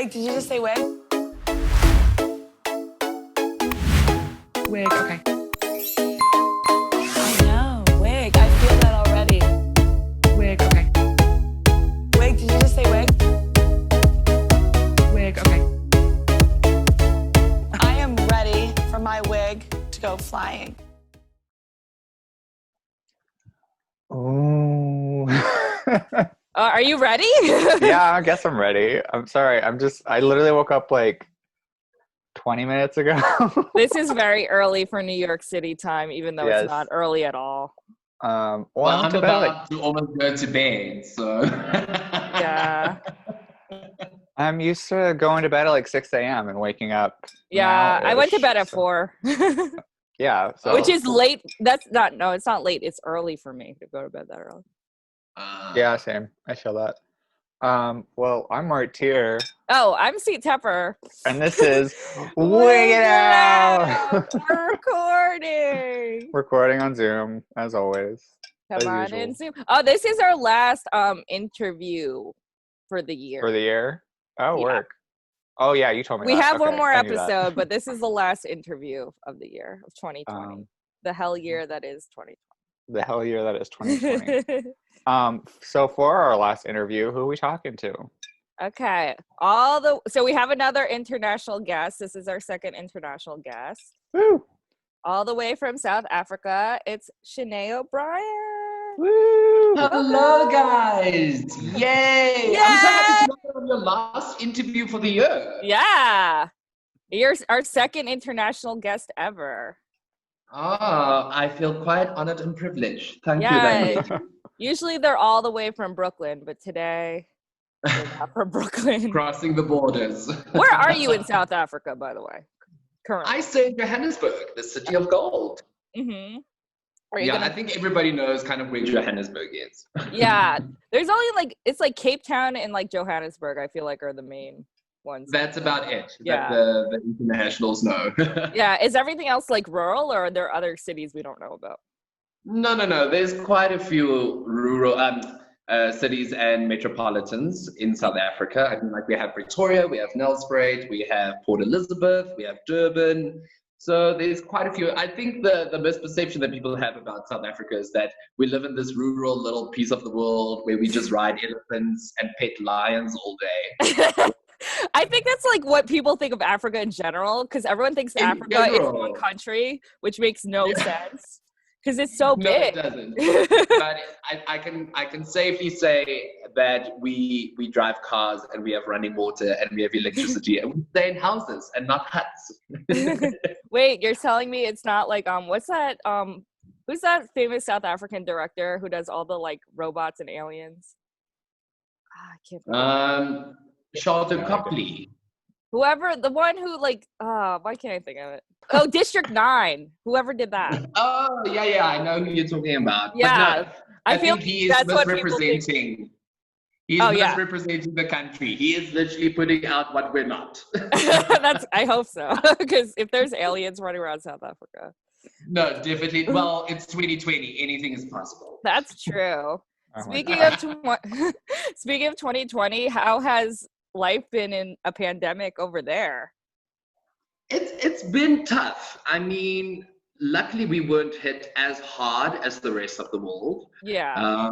Wig, did you just say wig? Wig, okay. I know, wig. I feel that already. Wig, okay. Wig, did you just say wig? Wig, okay. I am ready for my wig to go flying. Oh. Are you ready? Yeah, I guess I'm ready. I'm sorry. I literally woke up like 20 minutes ago. This is very early for New York City time, even though Yes. it's not early at all. Well, I'm about to almost go to bed, so. Yeah. I'm used to going to bed at like 6 a.m. and waking up. Yeah, I went to now-ish, bed at so- 4. Yeah. So. Which is late. It's not late. It's early for me to go to bed that early. Yeah, same. I feel that. Well, I'm Martyr, Oh, I'm Seat Tepper. and this is Wig It Out! We're recording. Recording on Zoom, as always. Come As on usual. in, Zoom. Oh, this is our last interview for the year. For the year? Oh, Yeah. work. Oh, yeah, you told me We that. have one Okay, more I knew that. episode, but this is the last interview of the year of 2020. The hell year that is 2020. The hell year that is 2020. So for our last interview, who are we talking to? Okay. So we have another international guest. This is our second international guest. Woo! All the way from South Africa, it's Shenay O'Brien. Woo! Hello, guys! Yay! Yay! I'm so happy to be on your last interview for the year. Yeah. You're our second international guest ever. I feel quite honored and privileged. Thank you Yeah. very much. Usually they're all the way from Brooklyn, but today they're not from Brooklyn. Crossing the borders. Where are you in South Africa, by the way? Currently. I stay in Johannesburg, the city of gold. Mm-hmm. I think everybody knows kind of where Johannesburg is. Yeah. There's only it's like Cape Town and like Johannesburg, I feel like are the main ones. That's about it. Yeah. That the internationals know. Yeah. Is everything else like rural, or are there other cities we don't know about? No. There's quite a few rural cities and metropolitans in South Africa. I mean, like we have Pretoria, we have Nelspruit, we have Port Elizabeth, we have Durban. So there's quite a few. I think the misperception that people have about South Africa is that we live in this rural little piece of the world where we just ride elephants and pet lions all day. I think that's like what people think of Africa in general, because everyone thinks In Africa is general. one country, which makes no sense because it's so No, it big. doesn't. But I can safely say that we drive cars and we have running water and we have electricity and we stay in houses and not huts. Wait, you're telling me it's not like what's that who's that famous South African director who does all the like robots and aliens? I can't remember. Shelter Copley. Whoever, the one who like why can't I think of it? Oh, District 9. Whoever did that. Oh, yeah, I know who you're talking about. Yeah. But no, I I feel think he is that's what people think. misrepresenting. He's Oh, yeah. misrepresenting the country. He is literally putting out what we're not. I hope so. Because if there's aliens running around South Africa. No, definitely. Well, it's 2020. Anything is possible. That's true. Oh my Speaking God. of speaking of 2020, how has life been in a pandemic over there? It's been tough. I mean, luckily we weren't hit as hard as the rest of the world. Yeah.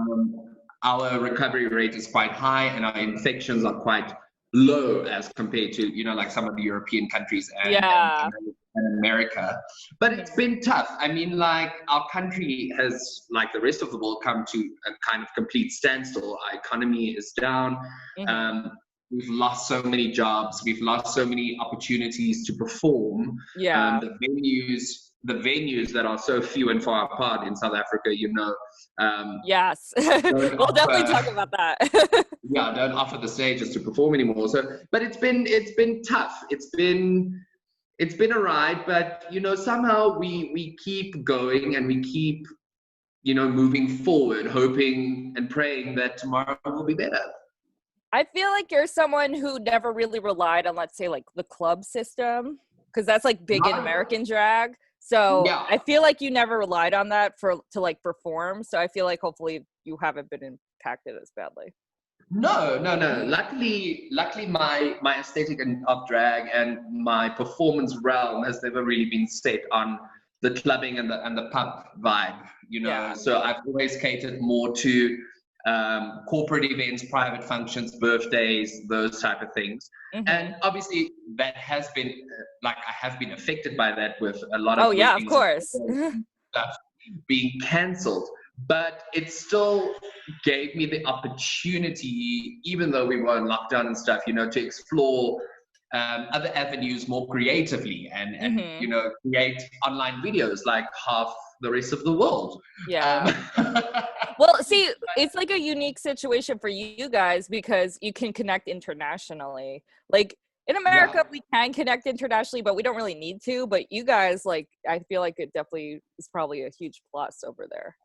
Our recovery rate is quite high and our infections are quite low as compared to, like some of the European countries and America. But it's been tough. I mean, like our country has, like the rest of the world, come to a kind of complete standstill. Our economy is down. Mhm. We've lost so many jobs. We've lost so many opportunities to perform. Yeah. The venues that are so few and far apart in South Africa, Yes. We'll definitely talk about that. don't offer the stages to perform anymore. So, but it's been tough. It's been a ride, but somehow we keep going and we keep moving forward, hoping and praying that tomorrow will be better. I feel like you're someone who never really relied on, let's say, like the club system, because that's like big in American drag. So Yeah. I feel like you never relied on that to like perform. So I feel like hopefully you haven't been impacted as badly. No. Luckily, my aesthetic of drag and my performance realm has never really been set on the clubbing and the pub vibe, you know. Yeah. So I've always catered more to corporate events, private functions, birthdays, those type of things. Mm-hmm. And obviously, that has been I have been affected by that with a lot of Oh yeah, of weddings course. and stuff being cancelled. But it still gave me the opportunity, even though we were in lockdown and stuff, you know, to explore other avenues more creatively and Mm-hmm. you know, create online videos like half the rest of the world. Yeah. Well, see, it's like a unique situation for you guys because you can connect internationally. Like in America, we can connect internationally, but we don't really need to. But you guys, like, I feel like it definitely is probably a huge plus over there.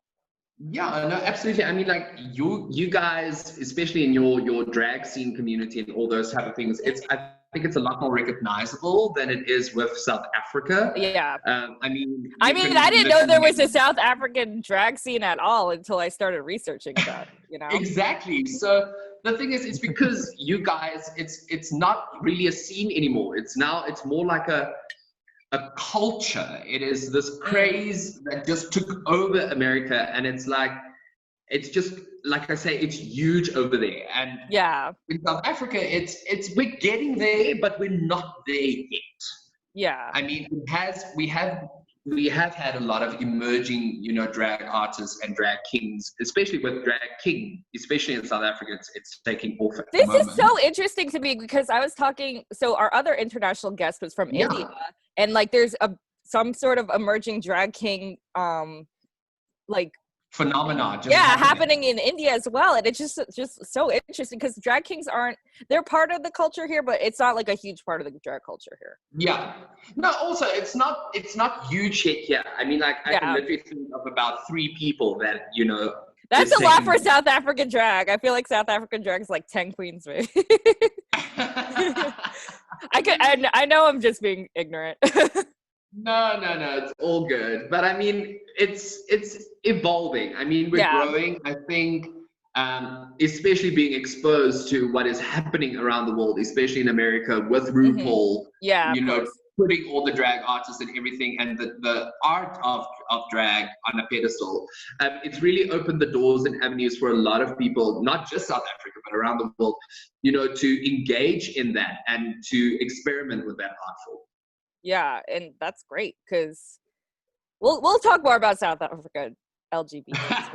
Yeah, no, absolutely. I mean, like you guys, especially in your drag scene community and all those type of things, I think it's a lot more recognizable than it is with South Africa. Yeah. I mean, I didn't know there was a South African drag scene at all until I started researching about it, you know? Exactly. So the thing is, it's because you guys, it's not really a scene anymore. It's more like a culture. It is this craze that just took over America, and it's just like I say, it's huge over there. And yeah, in South Africa, we're getting there, but we're not there yet. Yeah. I mean, we have had a lot of emerging, you know, drag artists and drag kings, especially with drag king, especially in South Africa. It's taking off at the moment. This is so interesting to me because I was talking. So our other international guest was from India, and like there's some sort of emerging drag king, like phenomena happening in India as well. And it's just so interesting because drag kings they're part of the culture here, but it's not like a huge part of the drag culture here. Yeah. No, also it's not huge yet here. I mean, like I can literally think of about 3 people that, you know. That's a lot for South African drag. I feel like South African drag is like 10 queens, maybe. I know I'm just being ignorant. No, it's all good. But I mean, it's evolving. I mean, we're growing. I think, especially being exposed to what is happening around the world, especially in America with RuPaul. Yeah, you know, putting all the drag artists and everything and the art of drag on a pedestal. It's really opened the doors and avenues for a lot of people, not just South Africa, but around the world, you know, to engage in that and to experiment with that art form. Yeah, and that's great because we'll talk more about South Africa LGBT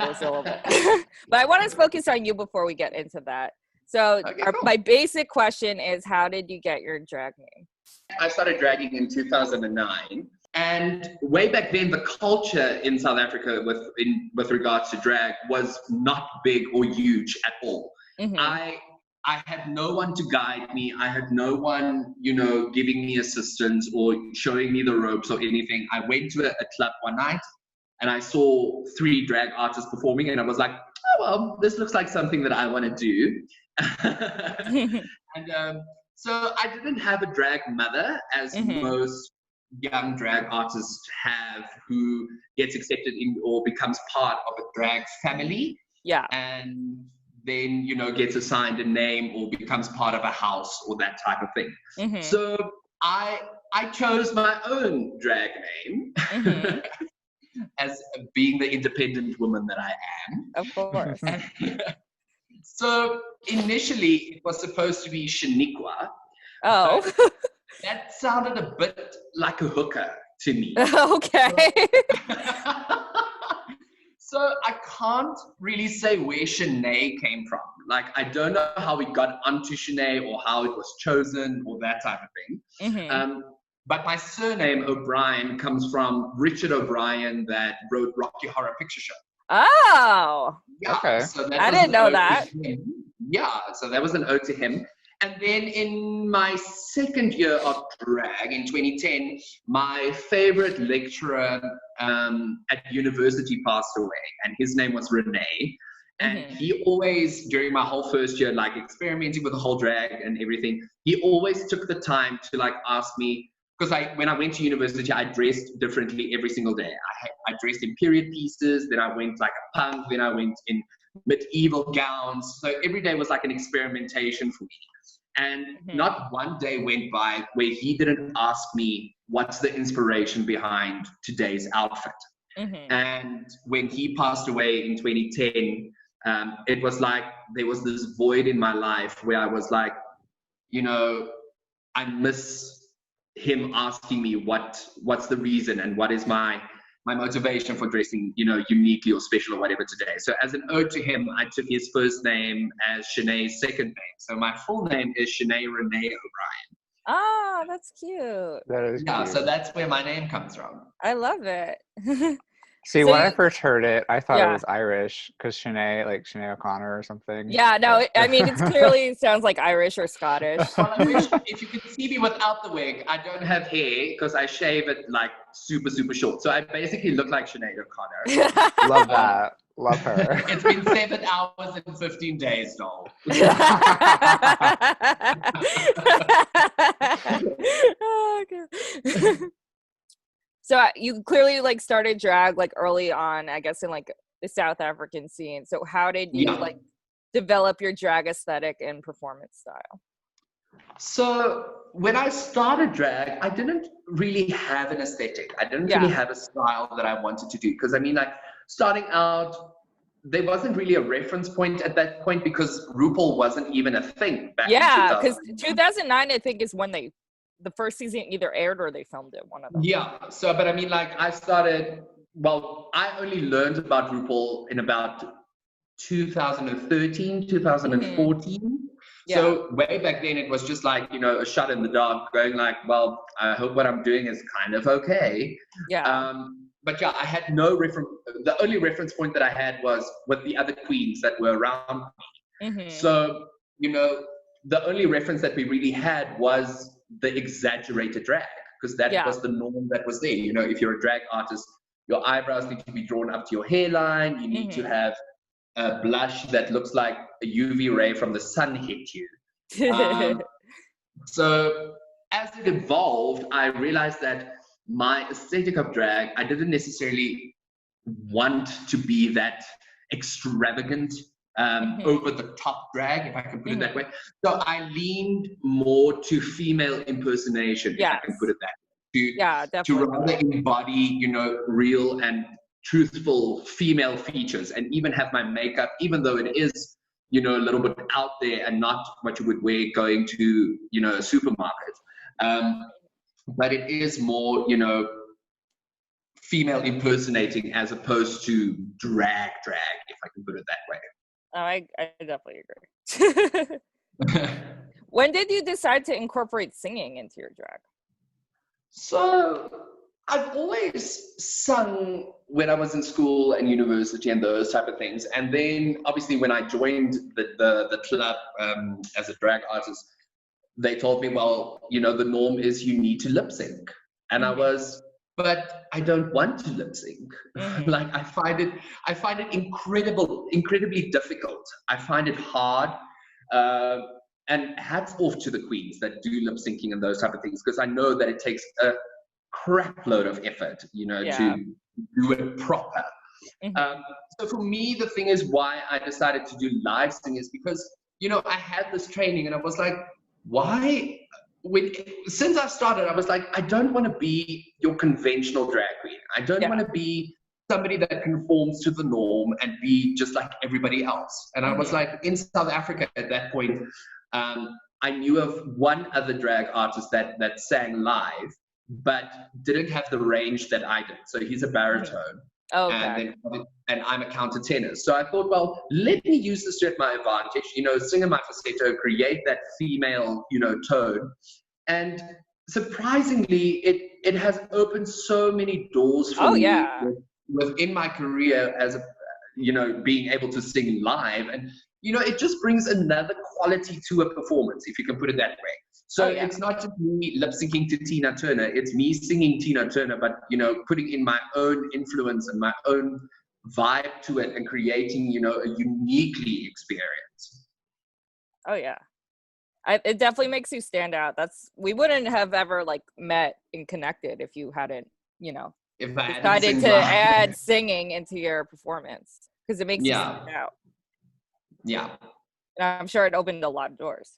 a little bit. But I want to focus on you before we get into that. So my basic question is, how did you get your drag name? I started dragging in 2009, and way back then the culture in South Africa with regards to drag was not big or huge at all. Mm-hmm. I had no one to guide me. I had no one, you know, giving me assistance or showing me the ropes or anything. I went to a club one night and I saw 3 drag artists performing and I was like, oh, well, this looks like something that I want to do. And so I didn't have a drag mother as most young drag artists have, who gets accepted in or becomes part of a drag family. Yeah. And then, you know, gets assigned a name or becomes part of a house or that type of thing. Mm-hmm. So I chose my own drag name as being the independent woman that I am. Of course. So initially it was supposed to be Shaniqua. Oh. That sounded a bit like a hooker to me. Okay. So I can't really say where Shenay came from. Like, I don't know how we got onto Shenay or how it was chosen or that type of thing. Mm-hmm. But my surname, O'Brien, comes from Richard O'Brien that wrote Rocky Horror Picture Show. Oh. Yeah, okay. So that I didn't know that. Yeah, so that was an ode to him. And then in my second year of drag in 2010, my favorite lecturer at university passed away, and his name was Renee. And he always, during my whole first year, like experimenting with the whole drag and everything, he always took the time to like ask me, because when I went to university, I dressed differently every single day. I dressed in period pieces, then I went like a punk, then I went in medieval gowns. So every day was like an experimentation for me. And not one day went by where he didn't ask me, what's the inspiration behind today's outfit? And when he passed away in 2010, it was like there was this void in my life where I was like, you know, I miss him asking me what's the reason and what is my motivation for dressing, you know, uniquely or special or whatever today. So as an ode to him, I took his first name as Shenay's second name. So my full name is Shenay O'Brien. Ah, that's cute. That is cute. So that's where my name comes from. I love it. See, So when I you- first heard it, I thought Yeah. it was Irish because Shenay, like Shenay O'Connor or something. Yeah, no, I mean, it's clearly sounds like Irish or Scottish. Well, I wish if you could see me without the wig, I don't have hair because I shave it like super, super short. So I basically look like Shenay O'Connor. Love that. Love her. It's been 7 hours and 15 days, doll. Oh, God. So you clearly like started drag like early on, I guess, in like the South African scene. So how did you like develop your drag aesthetic and performance style? So when I started drag, I didn't really have an aesthetic. I didn't really have a style that I wanted to do. Because I mean, like starting out, there wasn't really a reference point at that point because RuPaul wasn't even a thing back in 2000. Because 2009, I think, is when the first season either aired or they filmed it, one of them. Yeah. So, but I mean, like I started, well, I only learned about RuPaul in about 2013, 2014. So way back then it was just like, you know, a shot in the dark going like, well, I hope what I'm doing is kind of okay. But yeah, I had no reference. The only reference point that I had was with the other queens that were around me. So, you know, the only reference that we really had was the exaggerated drag, because that was the norm that was there. You know, if you're a drag artist, your eyebrows need to be drawn up to your hairline. You need to have a blush that looks like a UV ray from the sun hit you. So as it evolved, I realized that my aesthetic of drag, I didn't necessarily want to be that extravagant, over the top drag, if I can put it that way. So I leaned more to female impersonation, if I can put it that way. To rather embody, you know, real and truthful female features, and even have my makeup, even though it is, you know, a little bit out there and not what you would wear going to, you know, a supermarket. But it is more, you know, female impersonating as opposed to drag, if I can put it that way. Oh, I definitely agree. When did you decide to incorporate singing into your drag? So I've always sung when I was in school and university and those type of things. And then obviously when I joined the club as a drag artist, they told me, well, you know, the norm is you need to lip sync. And I was, but I don't want to lip sync. Like I find it incredibly difficult. I find it hard. And hats off to the queens that do lip syncing and those type of things, because I know that it takes a crap load of effort, you know, to do it proper. So for me, the thing is why I decided to do live singing is because, you know, I had this training and I was like, why? Since I started, I was like, I don't want to be your conventional drag queen. I don't want to be somebody that conforms to the norm and be just like everybody else. And I was like, in South Africa at that point, I knew of one other drag artist that sang live, but didn't have the range that I did. So he's a baritone. And I'm a countertenor. So I thought, well, let me use this to my advantage, you know, sing in my falsetto, create that female, you know, tone. And surprisingly, it has opened so many doors for me within my career as a, you know, being able to sing live. And, you know, it just brings another quality to a performance, if you can put it that way. So it's not just me lip syncing to Tina Turner, it's me singing Tina Turner, but, you know, putting in my own influence and my own vibe to it and creating, you know, a uniquely experience. Oh, yeah. It definitely makes you stand out. We wouldn't have ever like met and connected if you hadn't, you know, decided to add singing into your performance, because it makes you stand out. Yeah. And I'm sure it opened a lot of doors.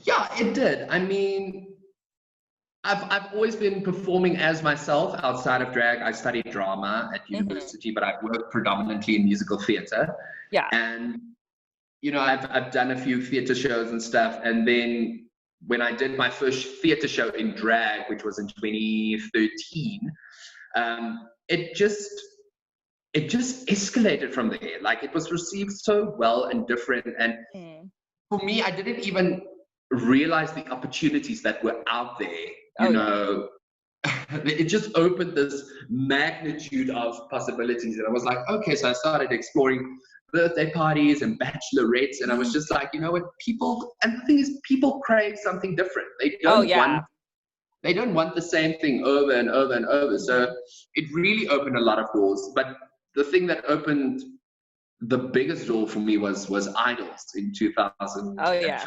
Yeah, it did. I mean, I've always been performing as myself outside of drag. I studied drama at university, but I've worked predominantly in musical theater. Yeah. And, you know, I've done a few theater shows and stuff. And then when I did my first theater show in drag, which was in 2013, it just escalated from there. Like, it was received so well and different. And for me, I didn't even realize the opportunities that were out there. You know, it just opened this magnitude of possibilities. And I was like, okay, so I started exploring birthday parties and bachelorettes. And I was just like, you know what, and the thing is, people crave something different. They don't want the same thing over and over and over. So it really opened a lot of doors. But the thing that opened the biggest door for me was Idols in 2015. Oh, yeah.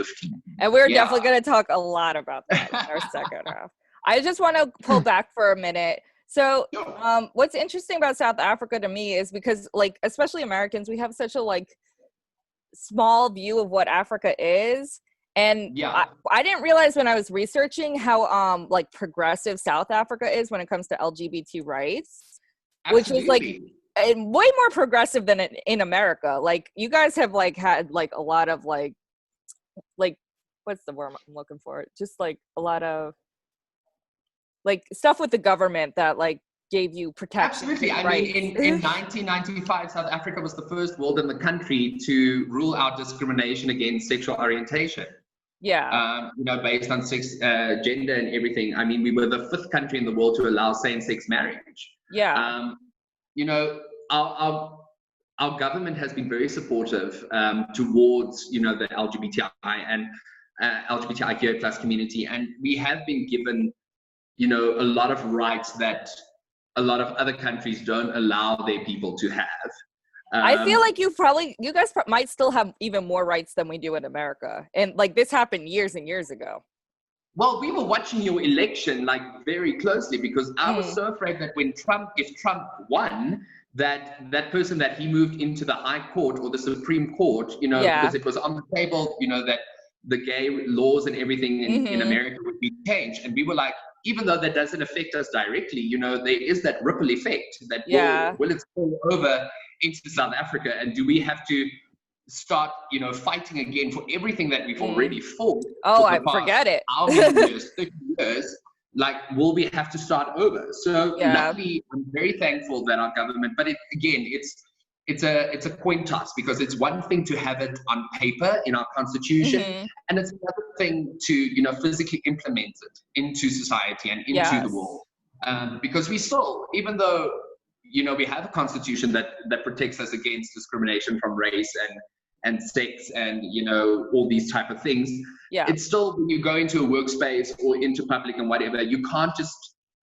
And we're definitely going to talk a lot about that in our second half. I just want to pull back for a minute. So what's interesting about South Africa to me is because, like, especially Americans, we have such a, like, small view of what Africa is. And I didn't realize when I was researching how, like, progressive South Africa is when it comes to LGBT rights, which is, like, way more progressive than in America. Like, you guys have, like, had, like, a lot of, like what's the word I'm looking for? Just, like, a lot of, like, stuff with the government that, like, gave you protection. Absolutely. I mean, in 1995, South Africa was the first world in the country to rule out discrimination against sexual orientation. Yeah. You know, based on sex, gender and everything. I mean, we were the 5th country in the world to allow same-sex marriage. Yeah. You know, our government has been very supportive towards, you know, the LGBTI and LGBTIQA plus community. And we have been given, you know, a lot of rights that a lot of other countries don't allow their people to have. I feel like you guys might still have even more rights than we do in America. And, like, this happened years and years ago. Well, we were watching your election, like, very closely, because I was so afraid that if Trump won, that person that he moved into the High Court or the Supreme Court, you know, because it was on the table, you know, that the gay laws and everything in America would be changed. And we were like, even though that doesn't affect us directly, you know, there is that ripple effect that will it spill over into South Africa, and do we have to start, you know, fighting again for everything that we've already fought? I forget it. How many years, 30 years, like, will we have to start over? So luckily, I'm very thankful that our government, but it's a coin toss, because it's one thing to have it on paper in our constitution, and it's another thing to, you know, physically implement it into society and into the world. Because we still, even though, you know, we have a constitution that protects us against discrimination from race and sex and, you know, all these type of things. It's still, when you go into a workspace or into public and whatever, you can't just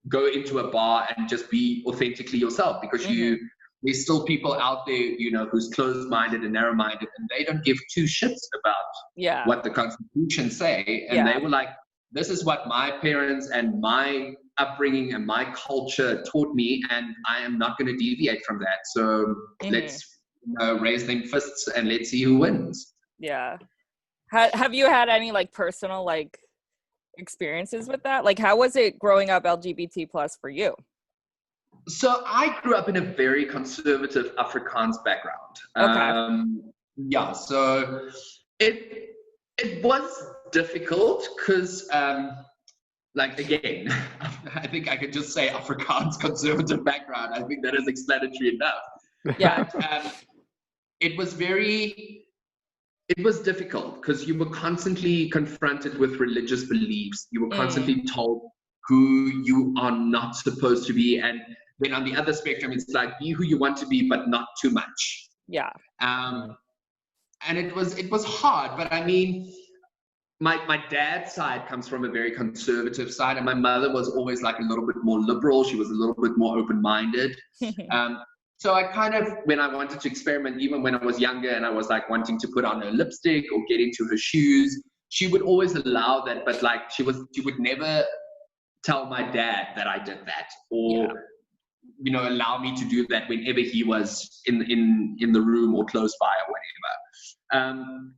go into a bar and just be authentically yourself, because there's still people out there, you know, who's closed-minded and narrow-minded, and they don't give two shits about what the Constitution say. And they were like, this is what my parents and my upbringing and my culture taught me, and I am not going to deviate from that. So let's raise them fists and let's see who wins. Yeah. Have you had any, like, personal, like, experiences with that? Like, how was it growing up LGBT plus for you? So I grew up in a very conservative Afrikaans background. Okay. So it was difficult because, like, again, I think I could just say Afrikaans conservative background. I think that is explanatory enough. Yeah. It was difficult because you were constantly confronted with religious beliefs. You were constantly told who you are not supposed to be. And then on the other spectrum, it's like, be who you want to be, but not too much. Yeah. And it was hard, but I mean, my dad's side comes from a very conservative side, and my mother was always, like, a little bit more liberal. She was a little bit more open-minded. So I kind of, when I wanted to experiment, even when I was younger and I was, like, wanting to put on her lipstick or get into her shoes, she would always allow that, but, like, she would never tell my dad that I did that, or allow me to do that whenever he was in the room or close by or whatever.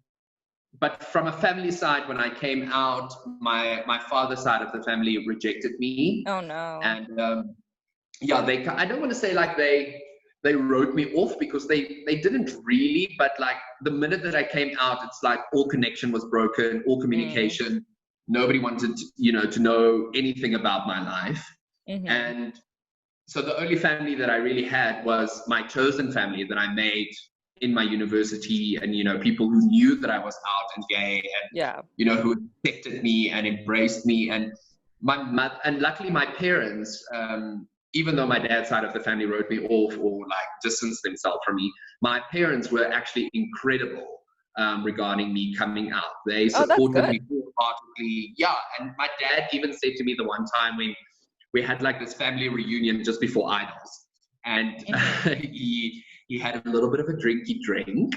But from a family side, when I came out, my father's side of the family rejected me. Oh no. And I don't want to say like they wrote me off, because they didn't really, but like the minute that I came out, it's like all connection was broken, all communication. Nobody wanted to know anything about my life. And so the only family that I really had was my chosen family that I made in my university, and people who knew that I was out and gay, and who accepted me and embraced me. And my mother, and luckily my parents, even though my dad's side of the family wrote me off or like distanced themselves from me, my parents were actually incredible regarding me coming out. They supported me wholeheartedly. Yeah, and my dad even said to me the one time when we had like this family reunion just before Idols, and he had a little bit of a drinky drink,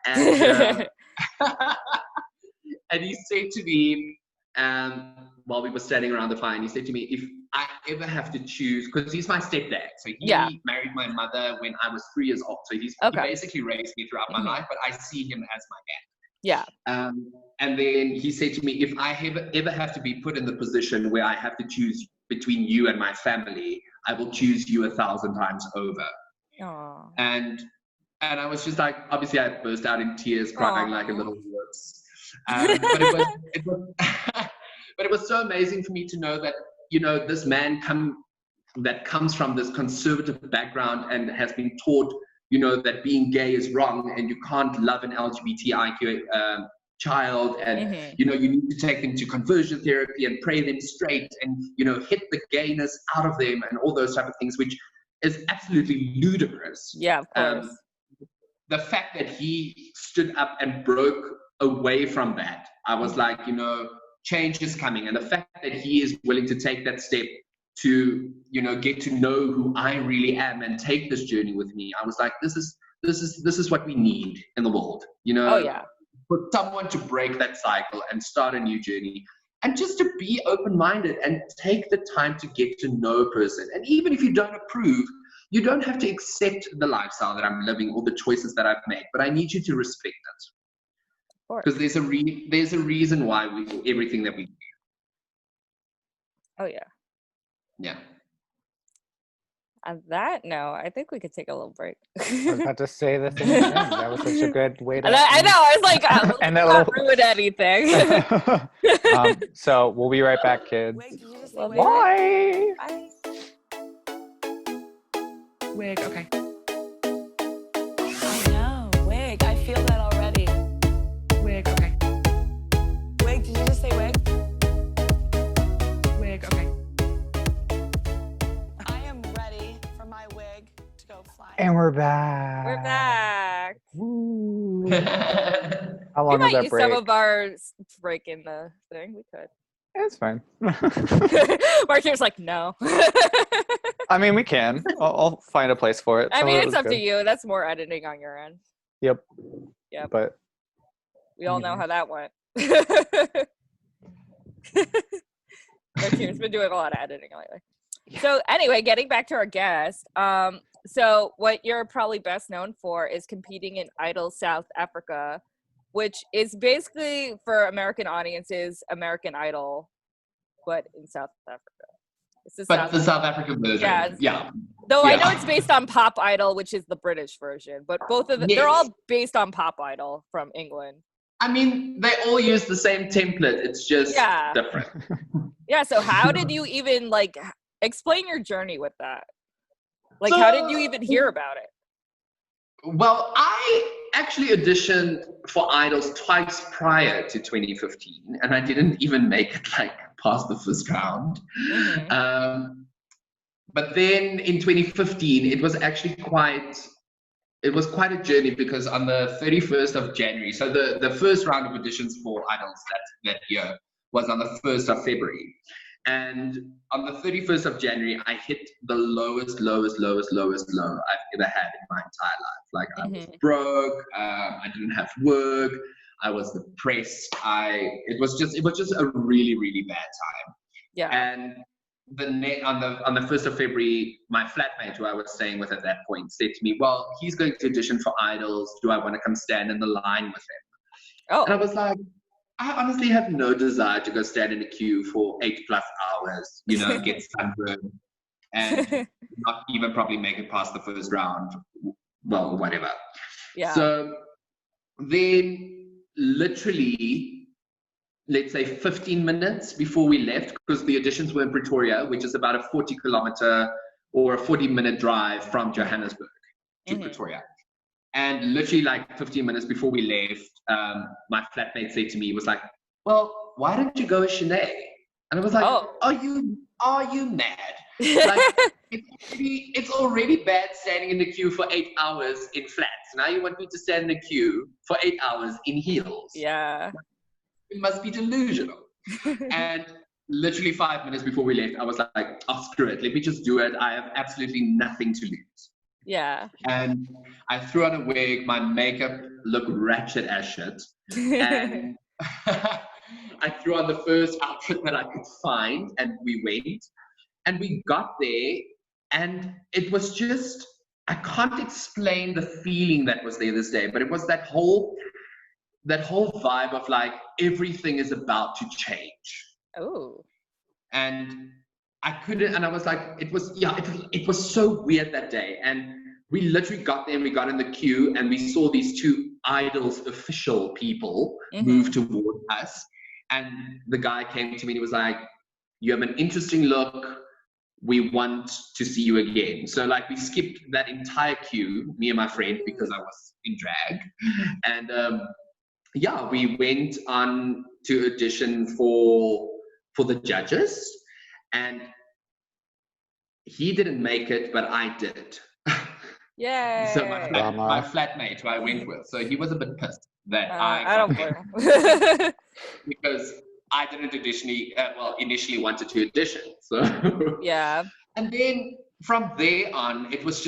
and and he said to me, while we were standing around the fire, and he said to me, if I ever have to choose, because he's my stepdad, so he married my mother when I was 3 years old, so he basically raised me throughout my life, but I see him as my dad. Yeah. And then he said to me, if I ever have to be put in the position where I have to choose between you and my family, I will choose you 1,000 times over. Aww. And I was just like, obviously I burst out in tears, crying like a little wuss. But it was so amazing for me to know that, this man that comes from this conservative background and has been taught, that being gay is wrong and you can't love an LGBTIQ child, and you need to take them to conversion therapy and pray them straight, and hit the gayness out of them and all those type of things, which is absolutely ludicrous. Yeah, of course. The fact that he stood up and broke away from that, I was like, change is coming. And the fact that he is willing to take that step to, get to know who I really am and take this journey with me, I was like, this is what we need in the world, Oh yeah. For someone to break that cycle and start a new journey, and just to be open-minded and take the time to get to know a person. And even if you don't approve, you don't have to accept the lifestyle that I'm living or the choices that I've made, but I need you to respect it. Because there's a reason why we do everything that we do. Oh yeah. Yeah. On that note, I think we could take a little break. I was about to say the same thing. That was such a good way to. I know. I was like, and let's not ruin anything. So we'll be right back, kids. Wait, did you just say Well, wait? Bye. Wig, okay. I know. Wig. I feel that already. Wig, okay. Wig, did you just say wig? Wig, okay. I am ready for my wig to go flying. And we're back. We're back. Woo. How We long was might that use break? some of our break in the thing. We could. It's fine. Martyr's like, no. I mean, we can. I'll find a place for it. I Some mean, of it it's was up to good. you. That's more editing on your end. Yep. Yep. But We all know how that went. Martyr's been doing a lot of editing lately. So anyway, getting back to our guest. So what you're probably best known for is competing in Idol South Africa, which is basically for American audiences, American Idol, but in South Africa. The South African version. Yeah. Though I know it's based on Pop Idol, which is the British version, but both of them, they're all based on Pop Idol from England. I mean, they all use the same template. It's just different. Yeah. So how did you even explain your journey with that? How did you even hear about it? Well, I actually auditioned for Idols twice prior to 2015, and I didn't even make it past the first round. But then in 2015, it was actually quite a journey, because on the 31st of January, so the first round of auditions for Idols that year was on the 1st of February. And on the 31st of January, I hit the lowest low I've ever had in my entire life. I was broke, I didn't have work, I was depressed. It was just a really, really bad time. Yeah. And on the 1st of February, my flatmate, who I was staying with at that point, said to me, well, he's going to audition for Idols. Do I want to come stand in the line with him? Oh. And I was like, I honestly have no desire to go stand in a queue for 8+ hours, get sunburned, and not even probably make it past the first round. Well, whatever. Yeah. So then literally, let's say 15 minutes before we left, because the auditions were in Pretoria, which is about a 40-kilometer or a 40-minute drive from Johannesburg to Pretoria. And literally like 15 minutes before we left, my flatmate said to me, he was like, well, why don't you go with Shenay? And I was like, are you mad? Like, it's already bad standing in the queue for 8 hours in flats. Now you want me to stand in the queue for 8 hours in heels? Yeah. It must be delusional. And literally 5 minutes before we left, I was like, oh, screw it. Let me just do it. I have absolutely nothing to lose. Yeah. And I threw on a wig. My makeup looked ratchet as shit. And I threw on the first outfit that I could find, and we went. And we got there, and it was just, I can't explain the feeling that was there this day, but it was that whole vibe of like, everything is about to change. Oh. And I couldn't, and I was like, it was so weird that day. And we literally got there, and we got in the queue, and we saw these two Idols official people move toward us. And the guy came to me and he was like, you have an interesting look. We want to see you again. So like we skipped that entire queue, me and my friend, because I was in drag. And we went on to audition for the judges. And he didn't make it, but I did. Yay. So my flatmate who I went with, so he was a bit pissed that I don't blame him. because I didn't initially wanted to audition. So yeah. And then from there on, it was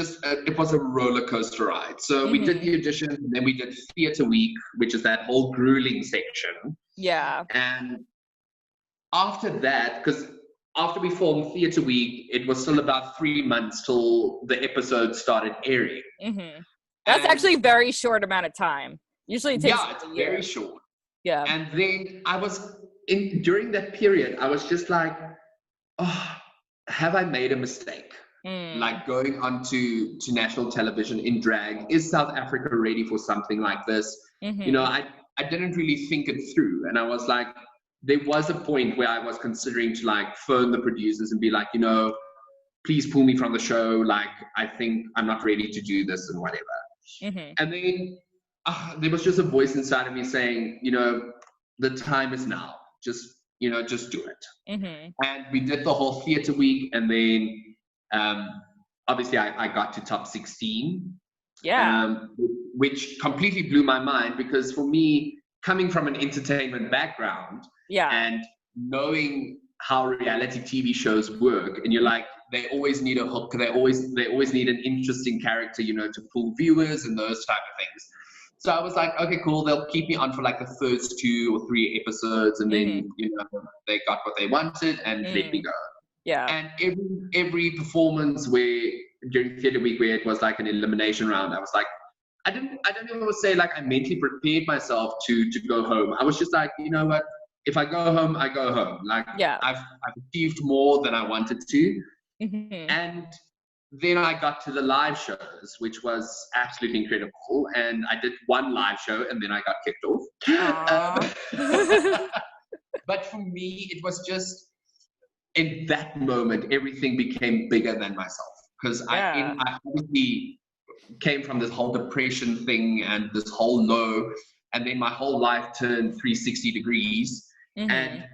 a roller coaster ride. So we did the audition, and then we did theatre week, which is that whole grueling section. Yeah. And after that, because after we filmed theatre week, it was still about 3 months till the episode started airing. That's actually a very short amount of time. Usually it takes it's a year. very short. Yeah. And then during that period, I was just like, oh, have I made a mistake? Like going on to national television in drag, is South Africa ready for something like this? I didn't really think it through. And I was like, there was a point where I was considering to like phone the producers and be like, please pull me from the show. Like, I think I'm not ready to do this and whatever. And then there was just a voice inside of me saying, the time is now. Just do it. And we did the whole theatre week, and then obviously I got to top 16. Yeah. Which completely blew my mind, because for me, coming from an entertainment background, and knowing how reality TV shows work, and you're like, they always need a hook, they always need an interesting character, to pull viewers and those type of things. So I was like, okay, cool. They'll keep me on for like the first 2 or 3 episodes, and then they got what they wanted and let me go. Yeah. And every performance during theatre week where it was like an elimination round, I was like, I don't even want to say like I mentally prepared myself to go home. I was just like, you know what? If I go home, I go home. Like I've achieved more than I wanted to. And then I got to the live shows, which was absolutely incredible. And I did one live show, and then I got kicked off. But for me, it was just, in that moment, everything became bigger than myself. Because I obviously came from this whole depression thing and this whole low. And then my whole life turned 360 degrees. And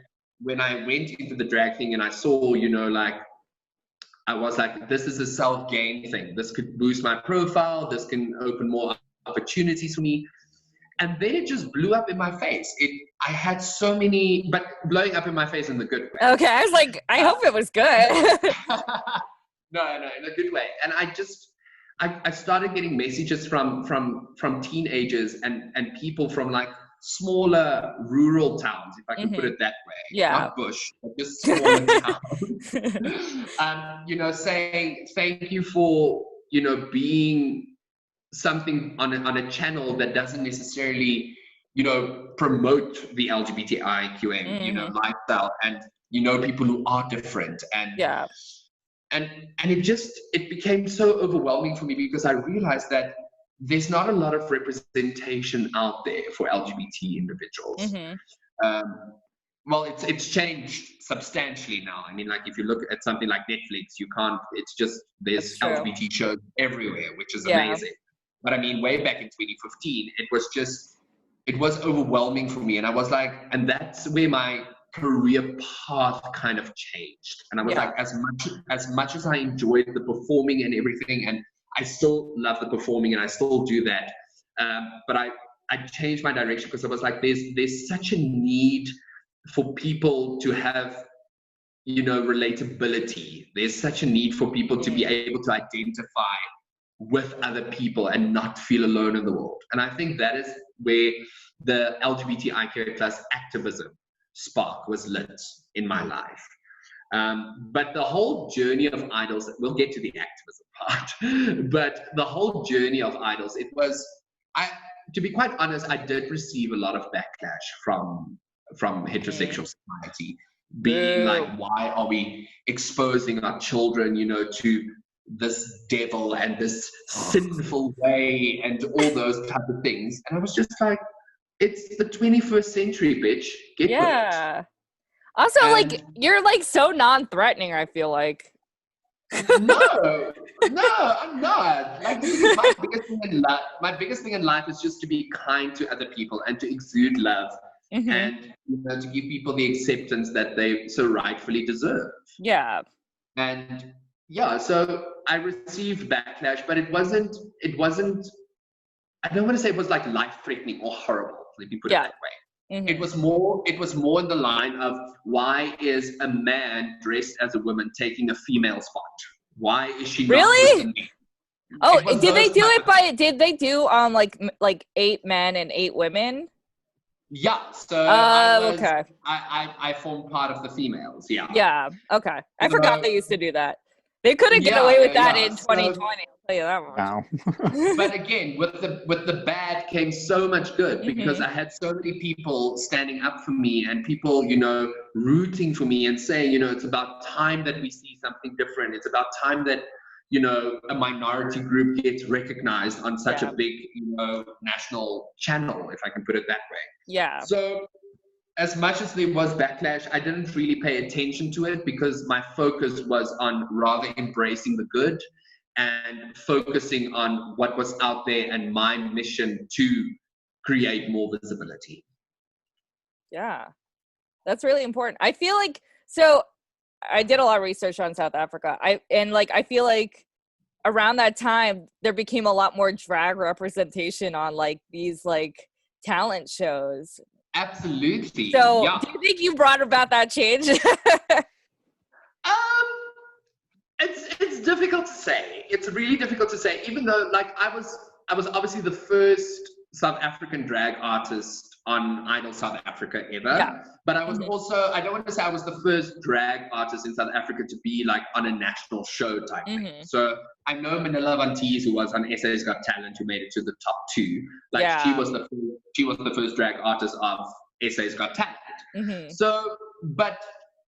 when I went into the drag thing and I saw, I was like, this is a self-gain thing. This could boost my profile. This can open more opportunities for me. And then it just blew up in my face. I had so many, but blowing up in my face in the good way. Okay, I was like, I hope it was good. No, in a good way. And I started getting messages from teenagers and people from like smaller rural towns, if I can put it that way. Yeah. Not bush, but just smaller towns. You know, saying thank you for, you know, being something on a channel that doesn't necessarily, you know, promote the LGBTIQA, you know, lifestyle, and, you know, people who are different. And and it became so overwhelming for me, because I realized that there's not a lot of representation out there for LGBT individuals. Well, it's changed substantially now. I mean, like, if you look at something like Netflix, you can't, it's just, there's LGBT shows everywhere, which is amazing. But I mean, way back in 2015, it was overwhelming for me. And I was like, and that's where my career path kind of changed. And I was like, as much as I enjoyed the performing and everything, and I still love the performing and I still do that, but I changed my direction, because I was like, there's such a need for people to have, you know, relatability. There's such a need for people to be able to identify with other people and not feel alone in the world. And I think that is where the LGBTIQ plus activism spark was lit in my life. But the whole journey of Idols, we'll get to the activism part, but the whole journey of Idols, to be quite honest, I did receive a lot of backlash from heterosexual society, being like, why are we exposing our children, you know, to this devil and this sinful way and all those type of things. And I was just like, it's the 21st century, bitch. Get with it. Also, like, you're like so non-threatening, I feel like. No, I'm not. Like, this is my biggest thing in life. My biggest thing in life is just to be kind to other people and to exude love, and, you know, to give people the acceptance that they so rightfully deserve. Yeah. And yeah, so I received backlash, but it wasn't, I don't want to say it was like life-threatening or horrible, let me put it that way. It was more in the line of, why is a man dressed as a woman taking a female spot? Why is she not with me? Oh, did they do like 8 men and 8 women? Yeah, so okay. I formed part of the females, Yeah, okay. I forgot they used to do that. They couldn't get away with that in 2020. I'll tell you that much. Wow. But again, with the bad came so much good, because I had so many people standing up for me, and people, you know, rooting for me and saying, you know, it's about time that we see something different. It's about time that, you know, a minority group gets recognized on such a big, you know, national channel, if I can put it that way. Yeah. So as much as there was backlash, I didn't really pay attention to it, because my focus was on rather embracing the good and focusing on what was out there and my mission to create more visibility. Yeah, that's really important. I feel like, so I did a lot of research on South Africa. I feel like around that time there became a lot more drag representation on like these like talent shows. Absolutely. So do you think you brought about that change? It's difficult to say. It's really difficult to say, even though like I was obviously the first South African drag artist on Idol South Africa ever. Yeah. But I was also, I don't want to say I was the first drag artist in South Africa to be like on a national show type thing. So I know Manila Vanties, who was on SA's Got Talent, who made it to the top 2. Like she was the first drag artist of SA's Got Talent. So, but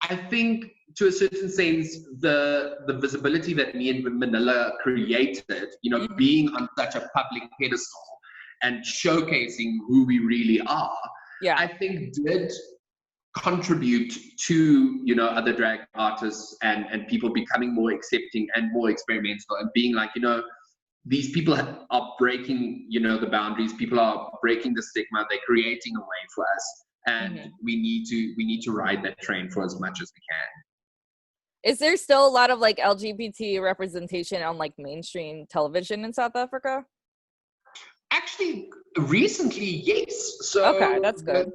I think to a certain sense, the visibility that me and Manila created, you know, being on such a public pedestal and showcasing who we really are, I think did contribute to, you know, other drag artists and people becoming more accepting and more experimental and being like, you know, these people are breaking, you know, the boundaries. People are breaking the stigma. They're creating a way for us, and we need to ride that train for as much as we can. Is there still a lot of like LGBT representation on like mainstream television in South Africa? Actually, recently, yes. So okay, that's good.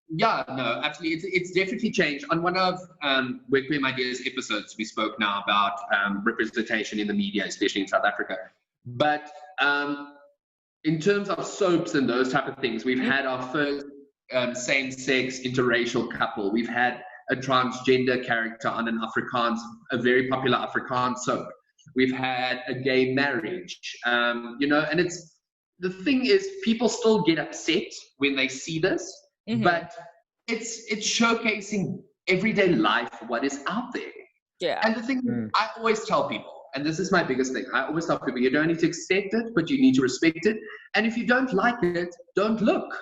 Yeah, no, absolutely. It's definitely changed. On one of WERRRK My Dear's episodes, we spoke now about representation in the media, especially in South Africa. But in terms of soaps and those type of things, we've had our same-sex interracial couple. We've had a transgender character on an a very popular Afrikaans soap. We've had a gay marriage, and the thing is, people still get upset when they see this, but it's showcasing everyday life, what is out there. Yeah. And the thing I always tell people, and this is my biggest thing, I always tell people, you don't need to accept it, but you need to respect it. And if you don't like it, don't look.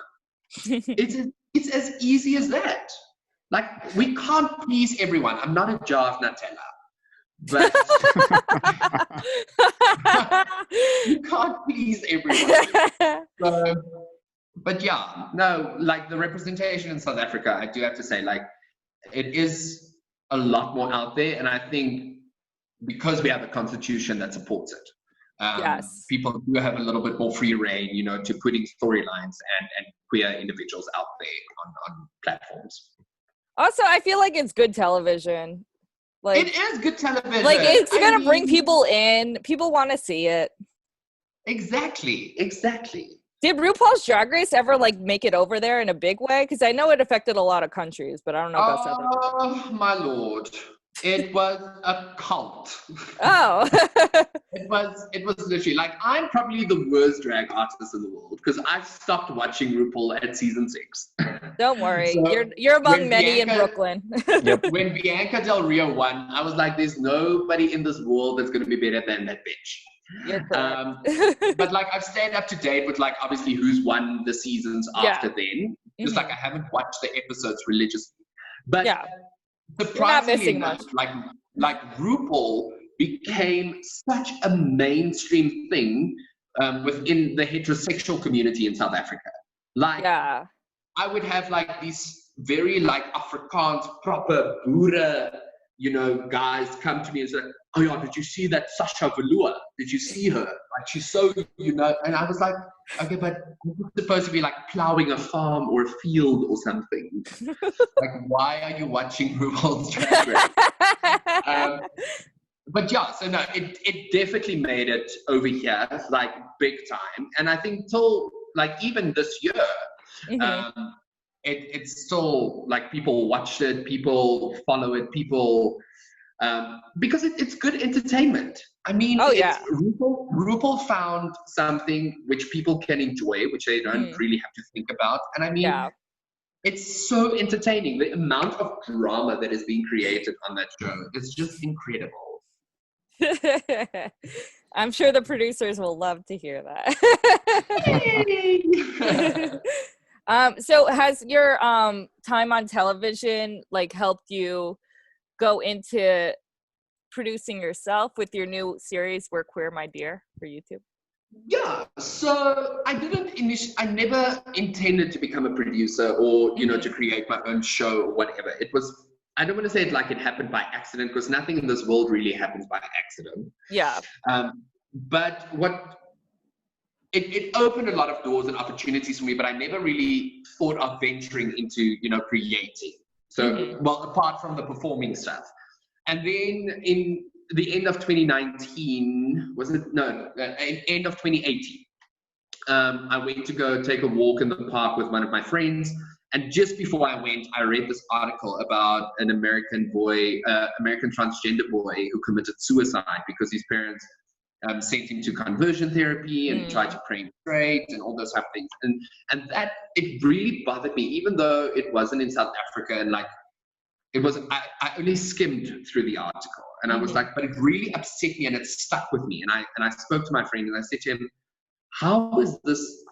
It's as easy as that. Like, we can't please everyone. I'm not a jar of Nutella. But you can't please everyone. But yeah, no, like the representation in South Africa, I do have to say, like, it is a lot more out there. And I think because we have a constitution that supports it, people do have a little bit more free reign, to putting storylines and queer individuals out there on platforms. Also, I feel like it's good television. Like, it is good television. Like, it's gonna bring people in. People want to see it. Exactly. Did RuPaul's Drag Race ever make it over there in a big way? Because I know it affected a lot of countries, but I don't know about South Africa. Oh my lord, it was a cult. Oh. It was literally I'm probably the worst drag artist in the world because I stopped watching RuPaul at season 6. Don't worry, So you're among many in Brooklyn. When Bianca Del Rio won, I was like, "There's nobody in this world that's going to be better than that bitch." You're correct. But I've stayed up to date with obviously who's won the seasons after then. Just I haven't watched the episodes religiously, but surprisingly enough, RuPaul became such a mainstream thing within the heterosexual community in South Africa. I would have these very Afrikaans proper Boere, guys come to me and say, "Oh yeah, did you see that Sasha Velour? Did you see her? She's so, And I was like, okay, but I'm supposed to be plowing a farm or a field or something. Why are you watching RuPaul's Drag Race? But yeah, so no, it definitely made it over here, big time. And I think till even this year, it's still people watch it, people follow it, people because it's good entertainment. I mean, RuPaul found something which people can enjoy, which they don't really have to think about. And I mean, it's so entertaining. The amount of drama that is being created on that show is just incredible. I'm sure the producers will love to hear that. So has your time on television helped you go into producing yourself with your new series WERRRK, My Dear, for YouTube? Yeah, so I never intended to become a producer or to create my own show or whatever. It was, I don't want to say it it happened by accident, because nothing in this world really happens by accident. Yeah. But it opened a lot of doors and opportunities for me, but I never really thought of venturing into, creating. So, well, apart from the performing stuff. And then in the end of 2019, end of 2018, I went to go take a walk in the park with one of my friends. And just before I went, I read this article about an American transgender boy who committed suicide because his parents sent him to conversion therapy and tried to pray him straight and all those type of things. And that, it really bothered me, even though it wasn't in South Africa and it was, I only skimmed through the article and I was but it really upset me and it stuck with me. And I spoke to my friend and I said to him, how is this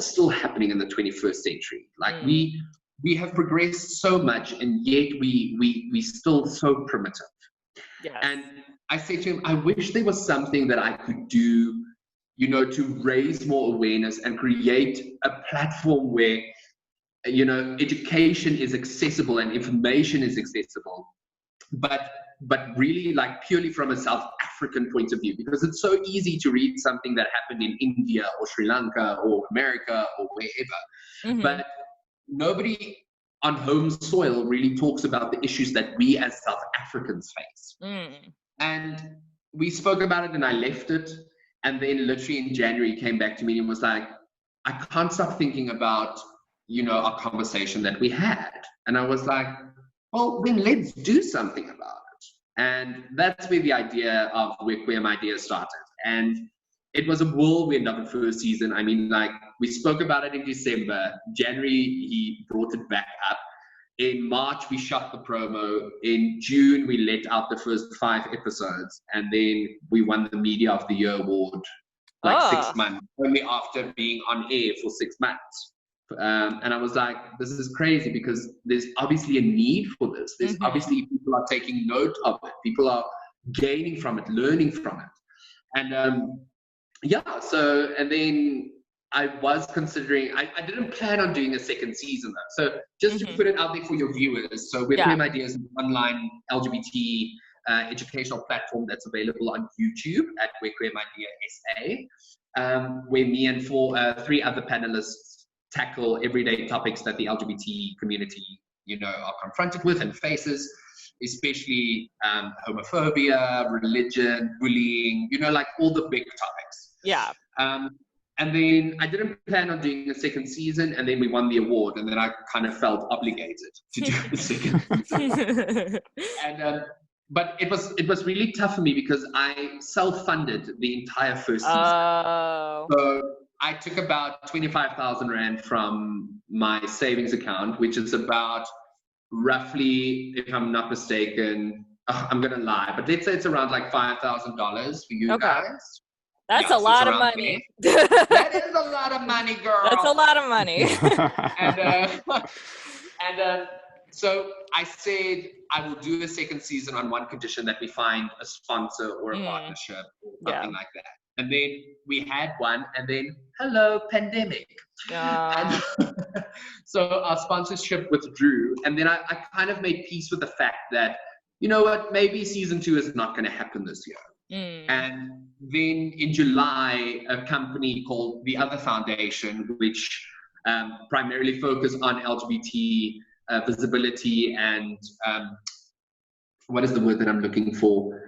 still happening in the 21st century? We have progressed so much and yet we still so primitive. Yes. And I said to him, I wish there was something that I could do, to raise more awareness and create a platform where, education is accessible and information is accessible, but really purely from a South African point of view, because it's so easy to read something that happened in India or Sri Lanka or America or wherever. But nobody on home soil really talks about the issues that we as South Africans face. And we spoke about it and I left it. And then literally in January, he came back to me and was like, I can't stop thinking about you know, a conversation that we had. And I was like, well, then let's do something about it. And that's where the idea of WERRRK Idea started. And it was a whirlwind of the first season. I mean, like, we spoke about it in December. January, he brought it back up. In March, we shot the promo. In June, we let out the first 5 episodes. And then we won the Media of the Year award, like 6 months, only after being on air for 6 months. And I was like, this is crazy, because there's obviously a need for this. There's obviously people are taking note of it. People are gaining from it, learning from it. And yeah, so, and then I was considering, I didn't plan on doing a second season though. So just to put it out there for your viewers. So WERRRK Idea is an online LGBT educational platform that's available on YouTube at WERRRK Idea SA, where me and 3 other panelists tackle everyday topics that the LGBT community, you know, are confronted with and faces, especially homophobia, religion, bullying, you know, like all the big topics. Yeah. And then I didn't plan on doing a second season, and then we won the award, and then I kind of felt obligated to do the second season. And but it was really tough for me because I self-funded the entire first season. So I took about 25,000 Rand from my savings account, which is about roughly, if I'm not mistaken, I'm gonna lie, but let's say it's around like $5,000 for you guys. That's a lot of money. That is a lot of money, girl. That's a lot of money. and so I said I will do a second season on one condition, that we find a sponsor or a partnership or something like that. And then we had one, and then hello, pandemic. And so our sponsorship withdrew, and then I kind of made peace with the fact that, you know what, maybe season 2 is not going to happen this year. And then in July, a company called The Other Foundation, which primarily focus on LGBT visibility and what is the word that I'm looking for?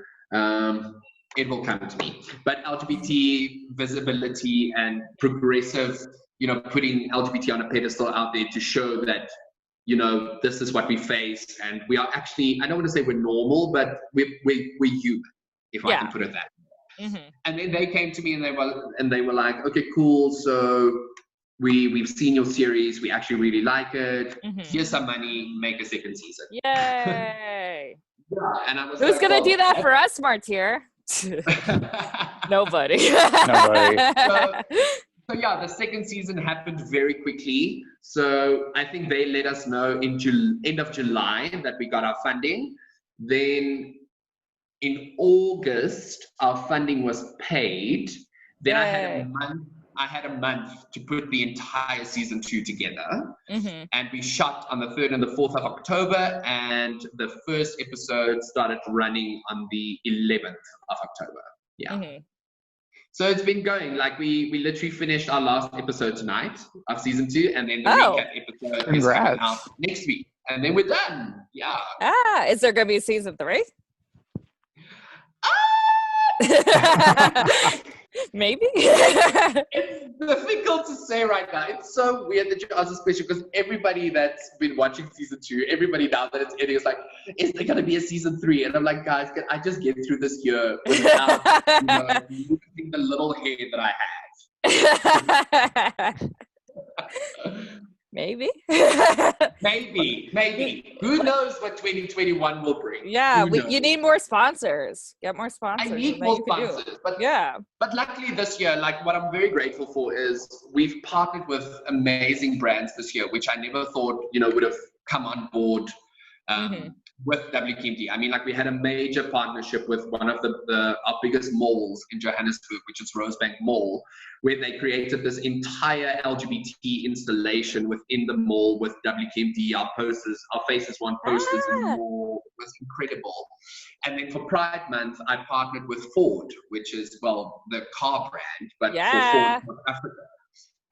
It will come to me. But LGBT visibility and progressive, you know, putting LGBT on a pedestal out there to show that, you know, this is what we face, and we are actually, I don't want to say we're normal, but we're human, if I can put it that way. And then they came to me and they were like, okay, cool. So we've seen your series. We actually really like it. Here's some money. Make a second season. Yay! And I was Who's like, gonna do that for us, Martyr? Nobody. So yeah, the second season happened very quickly. So I think they let us know in end of July that we got our funding. Then in August, our funding was paid. Then I had a month to put the entire season 2 together. And we shot on the 3rd and the 4th of October, and the first episode started running on the 11th of October. So it's been going, like we literally finished our last episode tonight of season 2, and then the recap episode is coming out next week, and then we're done. Is there gonna be a season 3? Maybe. It's difficult to say right now. It's so weird that you asked this question, because everybody that's been watching season 2, everybody now that it's ending is like, is there gonna be a season 3? And I'm like, guys, can I just get through this year without, you know, losing the little hair that I have? Maybe. Maybe. Who knows what 2021 will bring? Yeah, you need more sponsors. Get more sponsors. I need more sponsors. But luckily this year, like, what I'm very grateful for is we've partnered with amazing brands this year, which I never thought, you know, would have come on board with WKMD. I mean, like, we had a major partnership with one of our biggest malls in Johannesburg, which is Rosebank Mall, where they created this entire LGBT installation within the mall with WKMD, our posters, our faces on posters in the mall. It was incredible. And then for Pride Month, I partnered with Ford, which is, well, the car brand, but for Ford North Africa.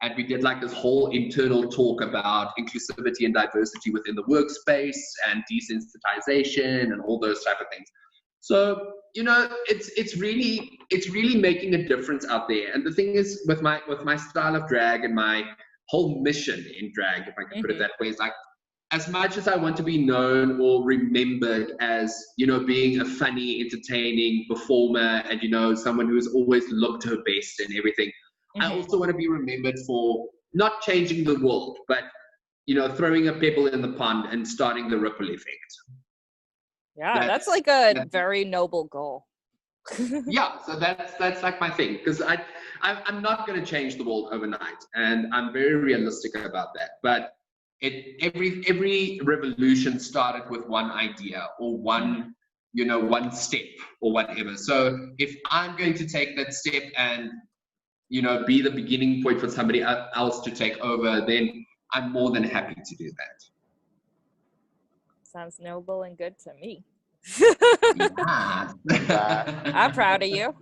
And we did like this whole internal talk about inclusivity and diversity within the workspace and desensitization and all those type of things. So, you know, it's really making a difference out there. And the thing is, with my style of drag and my whole mission in drag, if I can put it that way, is like, as much as I want to be known or remembered as, being a funny, entertaining performer and, someone who's always looked her best and everything, I also want to be remembered for not changing the world, but, throwing a pebble in the pond and starting the ripple effect. Yeah, that's like a very noble goal. Yeah, so that's like my thing, because I'm not going to change the world overnight, and I'm very realistic about that. But every revolution started with one idea or one step or whatever. So if I'm going to take that step and be the beginning point for somebody else to take over, then I'm more than happy to do that. Sounds noble and good to me. Yeah. I'm proud of you.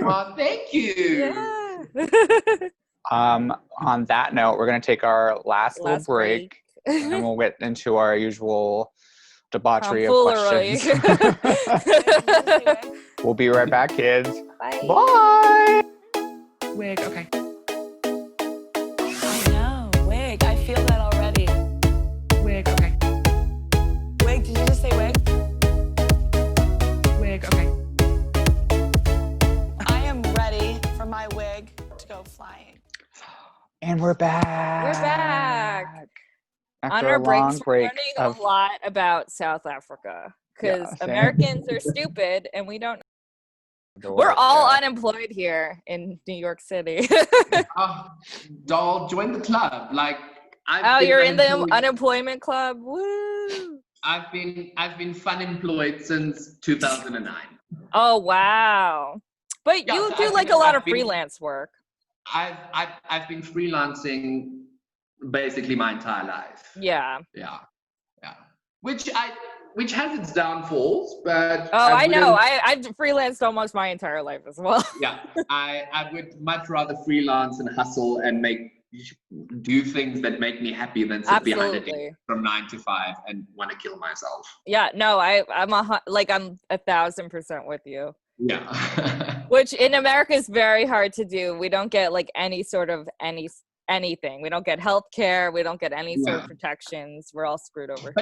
Well, thank you. Yeah. On that note, we're going to take our last little break, and then we'll get into our usual debauchery of questions. We'll be right back, kids. Bye. Bye. Wig, okay. I know. Wig. I feel that already. Wig, okay. Wig. Did you just say wig? Wig, okay. I am ready for my wig to go flying. And we're back. We're back. After On our a long breaks, we're break learning of, a lot about South Africa because Yeah, same. Americans are stupid and we don't. the We're work, all yeah. unemployed here in New York City. Oh, doll, join the club. Like, Oh, you're in the unemployment club. Woo! I've been fun employed since 2009. Oh wow! But Yeah, you so do I've like been- a lot I've of been- freelance work. I've been freelancing basically my entire life. Yeah. Yeah. Which has its downfalls, but Oh, I know. wouldn't- I've freelanced almost my entire life as well. Yeah, I would much rather freelance and hustle and do things that make me happy than sit behind a Absolutely. desk from 9 to 5 and want to kill myself. Yeah. No, I'm 1,000% with you. Yeah. Which in America is very hard to do. We don't get like any sort of anything. We don't get health care. We don't get any sort of protections. We're all screwed over.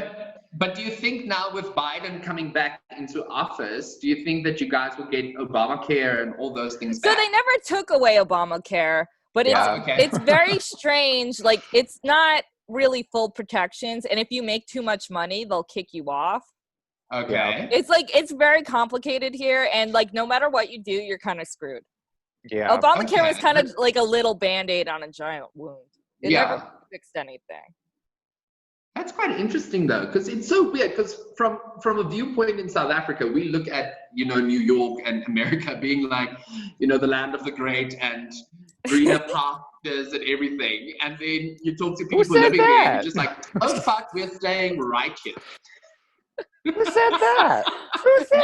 But do you think now with Biden coming back into office, do you think that you guys will get Obamacare and all those things So back? they never took away Obamacare, but it's very strange. Like it's not really full protections. And if you make too much money, they'll kick you off. Okay. It's very complicated here. And like, no matter what you do, you're kind of screwed. Yeah. Obamacare was kind of like a little Band-Aid on a giant wound. It never fixed anything. That's quite interesting though, because it's so weird. Because from a viewpoint in South Africa, we look at New York and America being like the land of the great and greener pastures and everything, and then you talk to people living there, and you're just like, oh fuck, we're staying right here. Who said that?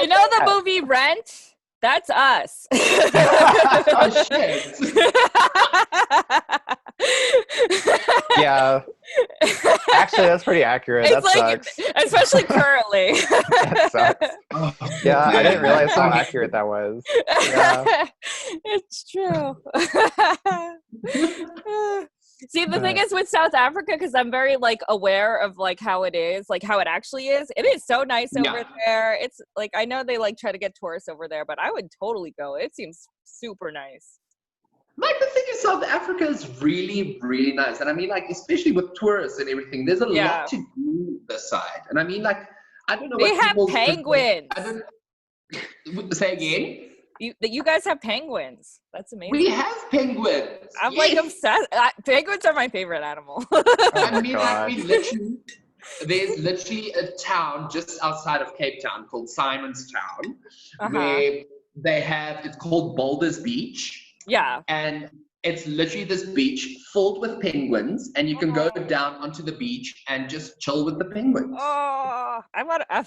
You know the movie Rent? That's us. Oh shit. Yeah. Actually, that's pretty accurate. It's That like, sucks. especially currently. That sucks. Oh, Yeah, I didn't realize how Okay. accurate that was. Yeah. It's true. See, the thing is with South Africa, because I'm very like aware of like how it is, like how it actually is. It is so nice over there. It's like I know they like try to get tourists over there, but I would totally go. It seems super nice. Like the thing is, South Africa is really, really nice, and I mean, like especially with tourists and everything, there's a lot to do this side. And I mean, like I don't know. They what have people's- penguins. I don't, say again. You guys have penguins. That's amazing. We have penguins. I'm like obsessed. Penguins are my favorite animal. I mean, God. like there's literally a town just outside of Cape Town called Simon's Town, where it's called Boulders Beach. Yeah. And it's literally this beach filled with penguins, and you can go down onto the beach and just chill with the penguins. Oh, I want to.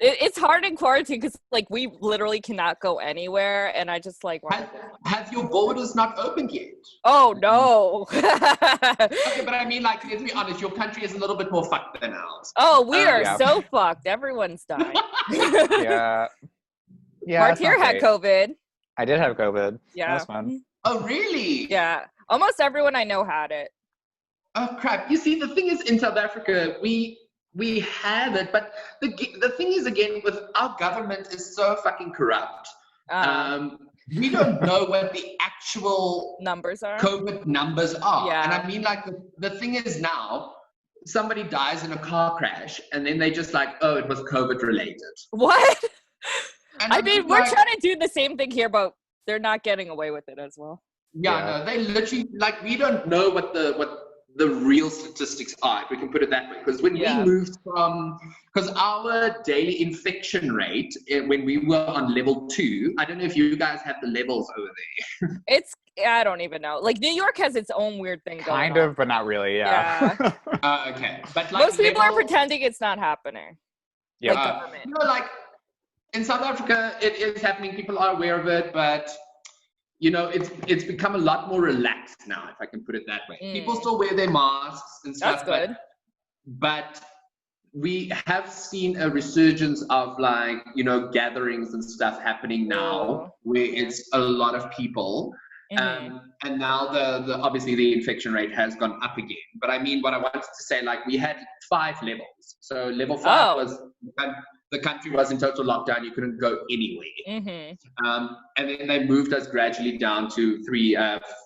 It's hard in quarantine because like we literally cannot go anywhere, and I just like. Have your borders not opened yet? Oh no. Okay, but I mean, like, let's be honest, your country is a little bit more fucked than ours. Oh, we are Yeah. so fucked. Everyone's dying. Yeah. Yeah. Martyr had COVID. I did have COVID. Yeah. That was fun. Oh, really? Yeah. Almost everyone I know had it. Oh crap! You see, the thing is, in South Africa, we have it, but the thing is, again, with our government is so fucking corrupt. We don't know what the actual numbers are. COVID numbers are, Yeah. and I mean, like the thing is now, somebody dies in a car crash, and then they just like, oh, it was COVID related. What? And I mean, we're like, trying to do the same thing here, but they're not getting away with it as well. Yeah, no, they literally, like, we don't know what the real statistics are, if we can put it that way. Because when we moved because our daily infection rate, when we were on level 2, I don't know if you guys have the levels over there. I don't even know. Like, New York has its own weird thing going on. Kind of, but not really, yeah. Okay. But like, most people are pretending it's not happening. Yeah. Like government. You know, like, in South Africa, it is happening. People are aware of it, but you know, it's become a lot more relaxed now, if I can put it that way. People still wear their masks and stuff. That's good. But we have seen a resurgence of, like, you know, gatherings and stuff happening now, where it's a lot of people. And now the obviously the infection rate has gone up again. But I mean, what I wanted to say, like, we had 5 levels. So level 5 was the country was in total lockdown. You couldn't go anywhere. And then they moved us gradually down to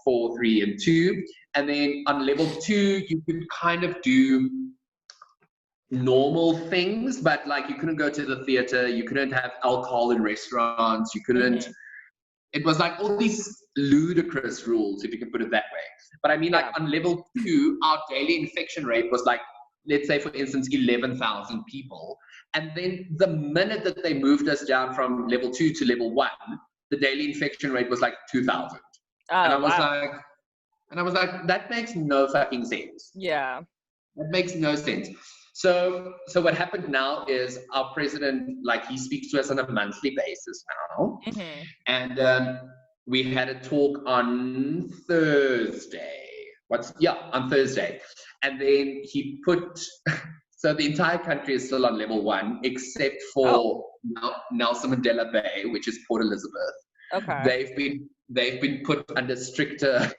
4, 3, and 2. And then on level 2, you could kind of do normal things, but like you couldn't go to the theater, you couldn't have alcohol in restaurants, you couldn't. It was like all these ludicrous rules, if you can put it that way. But I mean, like on level 2, our daily infection rate was like, let's say, for instance, 11,000 people. And then the minute that they moved us down from level 2 to level 1, the daily infection rate was like 2,000. And I was like, that makes no fucking sense. Yeah. That makes no sense. So what happened now is our president, like, he speaks to us on a monthly basis now. And we had a talk on Thursday. On Thursday. And then he put, so the entire country is still on level 1, except for Nelson Mandela Bay, which is Port Elizabeth. Okay. They've been put under stricter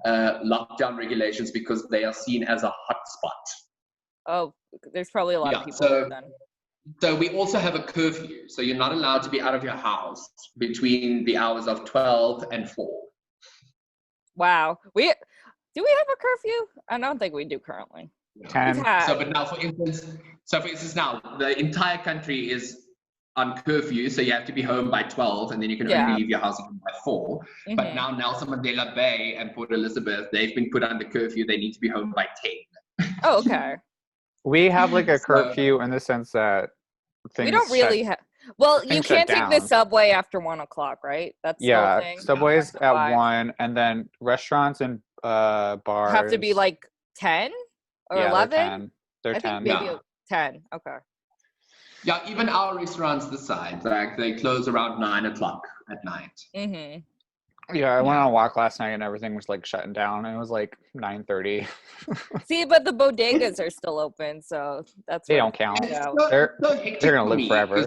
lockdown regulations because they are seen as a hotspot. Oh, there's probably a lot of people there then. So we also have a curfew. So you're not allowed to be out of your house between the hours of 12 and 4. Wow. Do we have a curfew? I don't think we do currently. 10. But now, for instance, now the entire country is on curfew, so you have to be home by 12, and then you can only leave your house again by 4. But now Nelson Mandela Bay and Port Elizabeth, they've been put under curfew. They need to be home by 10. Oh, okay. We have like a curfew in the sense that things. We don't really have. Well, you can't take the subway after 1 o'clock, right? That's the whole thing. Subways at 1, and then restaurants and bars have to be like 10 or 11. They're 10. I think maybe 10. Okay. Yeah, even our restaurants this side, like, they close around 9 o'clock at night. Yeah, I went on a walk last night and everything was like shutting down. And it was like 9:30. See, but the bodegas are still open, so that's they don't count. They're gonna live forever.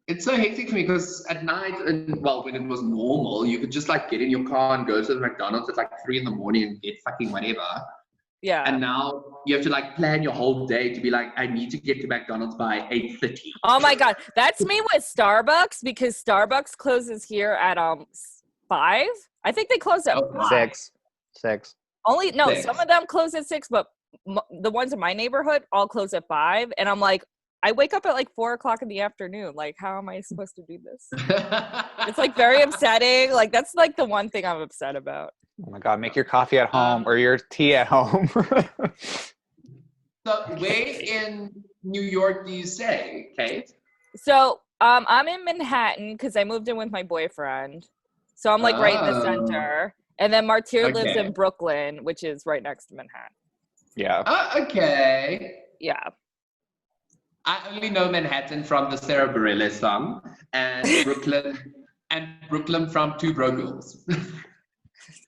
It's so hectic for me because at night, when it was normal, you could just like get in your car and go to the McDonald's at like 3 in the morning and get fucking whatever. Yeah. And now you have to like plan your whole day to be like, I need to get to McDonald's by 8:30. Oh my God, that's me with Starbucks, because Starbucks closes here at 5. I think they close at 5. 6. Only 6. Some of them close at 6, but the ones in my neighborhood all close at 5. And I'm like, I wake up at like 4 o'clock in the afternoon. Like, how am I supposed to do this? It's like very upsetting. Like, that's like the one thing I'm upset about. Oh my God, make your coffee at home or your tea at home. So where in New York do you stay, Kate? So I'm in Manhattan because I moved in with my boyfriend. So I'm like right in the center. And then Martyr lives in Brooklyn, which is right next to Manhattan. Yeah. Okay. Yeah. I only know Manhattan from the Sarah Bareilles song, and Brooklyn from Two Broke Girls.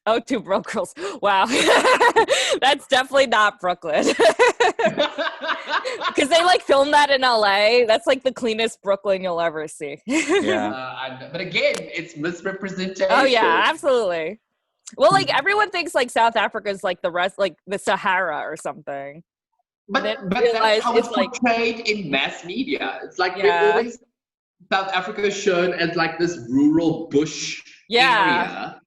Oh, Two Broke Girls. Wow. That's definitely not Brooklyn. Because they like filmed that in LA. That's like the cleanest Brooklyn you'll ever see. Yeah. But again, it's misrepresentation. Oh yeah, absolutely. Well, like everyone thinks like South Africa is like the rest, like the Sahara or something. But Then that's realize how it's it's like- portrayed in mass media. It's like Yeah. we're always South Africa is shown as like this rural bush area.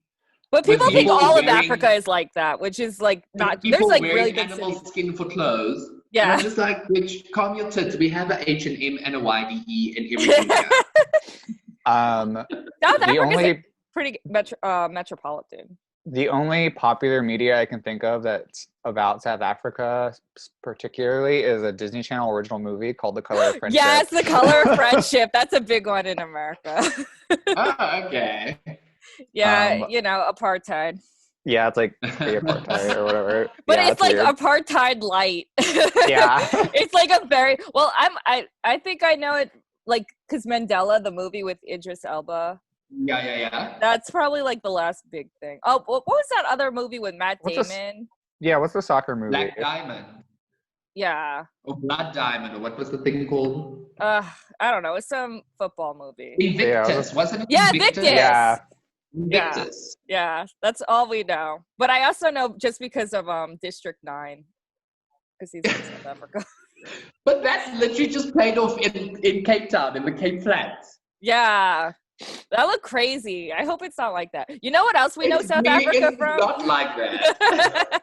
But with people think people all of wearing- Africa is like that, which is like not. People There's like wearing really big animal cities. skin for clothes. And Yeah. I'm just like, bitch, calm your tits. We have a H&M and a YDE and everything here. South The Africa's only pretty metropolitan. the only popular media I can think of that's about South Africa particularly is a Disney Channel original movie called The Color of Friendship. Yes, The Color of Friendship. That's a big one in America. Oh, okay. Yeah, you know, apartheid. Yeah, it's like the apartheid or whatever. But Yeah, it's like weird. apartheid light. Yeah. It's like a very well. I think I know it like because Mandela, the movie with Idris Elba. Yeah. That's probably like the last big thing. Oh, what was that other movie with Matt What's this- Damon? Yeah, what's the soccer movie? Black Diamond. Yeah. Or Blood Diamond, or what was the thing called? I don't know. It's some football movie. Invictus, wasn't it? Yeah, Invictus. Yeah. Invictus. Yeah, that's all we know. But I also know just because of District 9, because he's from South Africa. But that's literally just played off in Cape Town, in the Cape Flats. Yeah, that looked crazy. I hope it's not like that. You know what else we know South Africa It's from? not like that.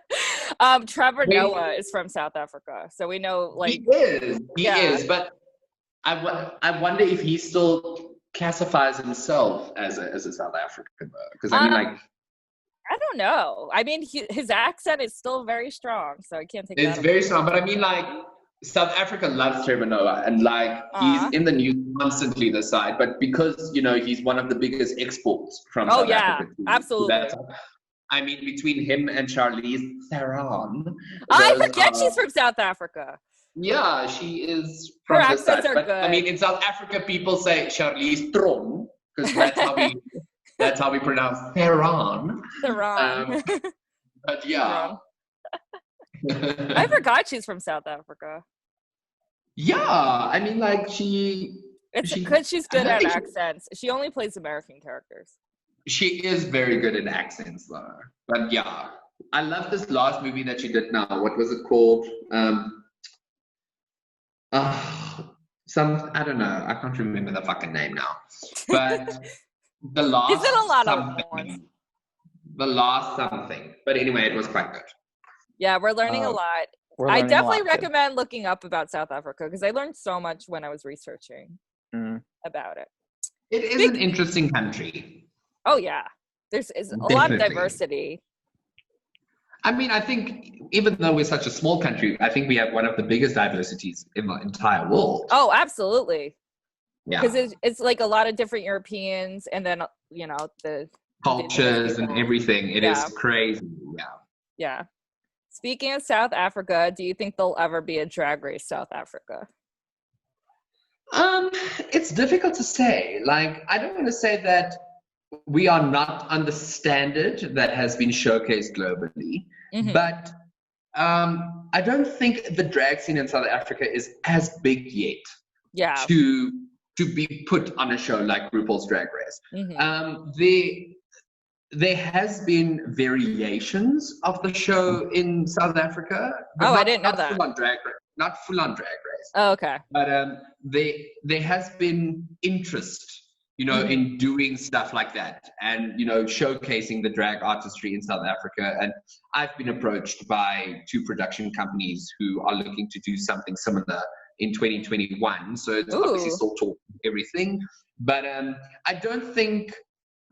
Trevor Wait. Noah is from South Africa, so we know like He is. He Yeah. is. But I wonder if he still classifies himself as a South African, because I mean, like, I don't know. I mean, his accent is still very strong, so I can't take it's that very away. strong. But I mean, like, South Africa loves Trevor Noah, and like Uh-huh. he's in the news constantly this side. But because he's one of the biggest exports from Oh, South yeah, Africa. absolutely. I mean, between him and Charlize Theron. I those forget are- she's from South Africa. Yeah, she is Her from this accents side. are But good. I mean, in South Africa, people say Charlize Theron because that's how we pronounce Theron. Theron. But yeah. I forgot she's from South Africa. Yeah, I mean, like It's She- because she's good I at think she- accents. She only plays American characters. she is very good at accents, though. But yeah, I love this last movie that she did now. What was it called? I don't know. I can't remember the fucking name now. But the last She's in a lot of something. ones. The last something. But anyway, it was quite good. Yeah, we're learning a lot. We're I learning a definitely lot, kid. recommend looking up about South Africa because I learned so much when I was researching about it. It is an interesting country. Oh yeah, there's a lot of Definitely. diversity. I mean, I think even though we're such a small country, I think we have one of the biggest diversities in the entire world. Oh, absolutely. Yeah. Because it's like a lot of different Europeans, and then the Cultures and everything. It is Yeah. crazy. Yeah. yeah. Speaking of South Africa, do you think there'll ever be a Drag Race South Africa? It's difficult to say. Like, I don't want to say that we are not on the standard that has been showcased globally, Mhm. but I don't think the drag scene in South Africa is as big yet Yeah. to be put on a show like RuPaul's Drag Race. Mhm. There has been variations of the show in South Africa. but Oh, I didn't know not that. Not full on drag race. Oh, okay. But there has been interest, Mm-hmm. in doing stuff like that and, showcasing the drag artistry in South Africa. And I've been approached by 2 production companies who are looking to do something similar in 2021. So it's obviously Ooh. still talking everything. But I don't think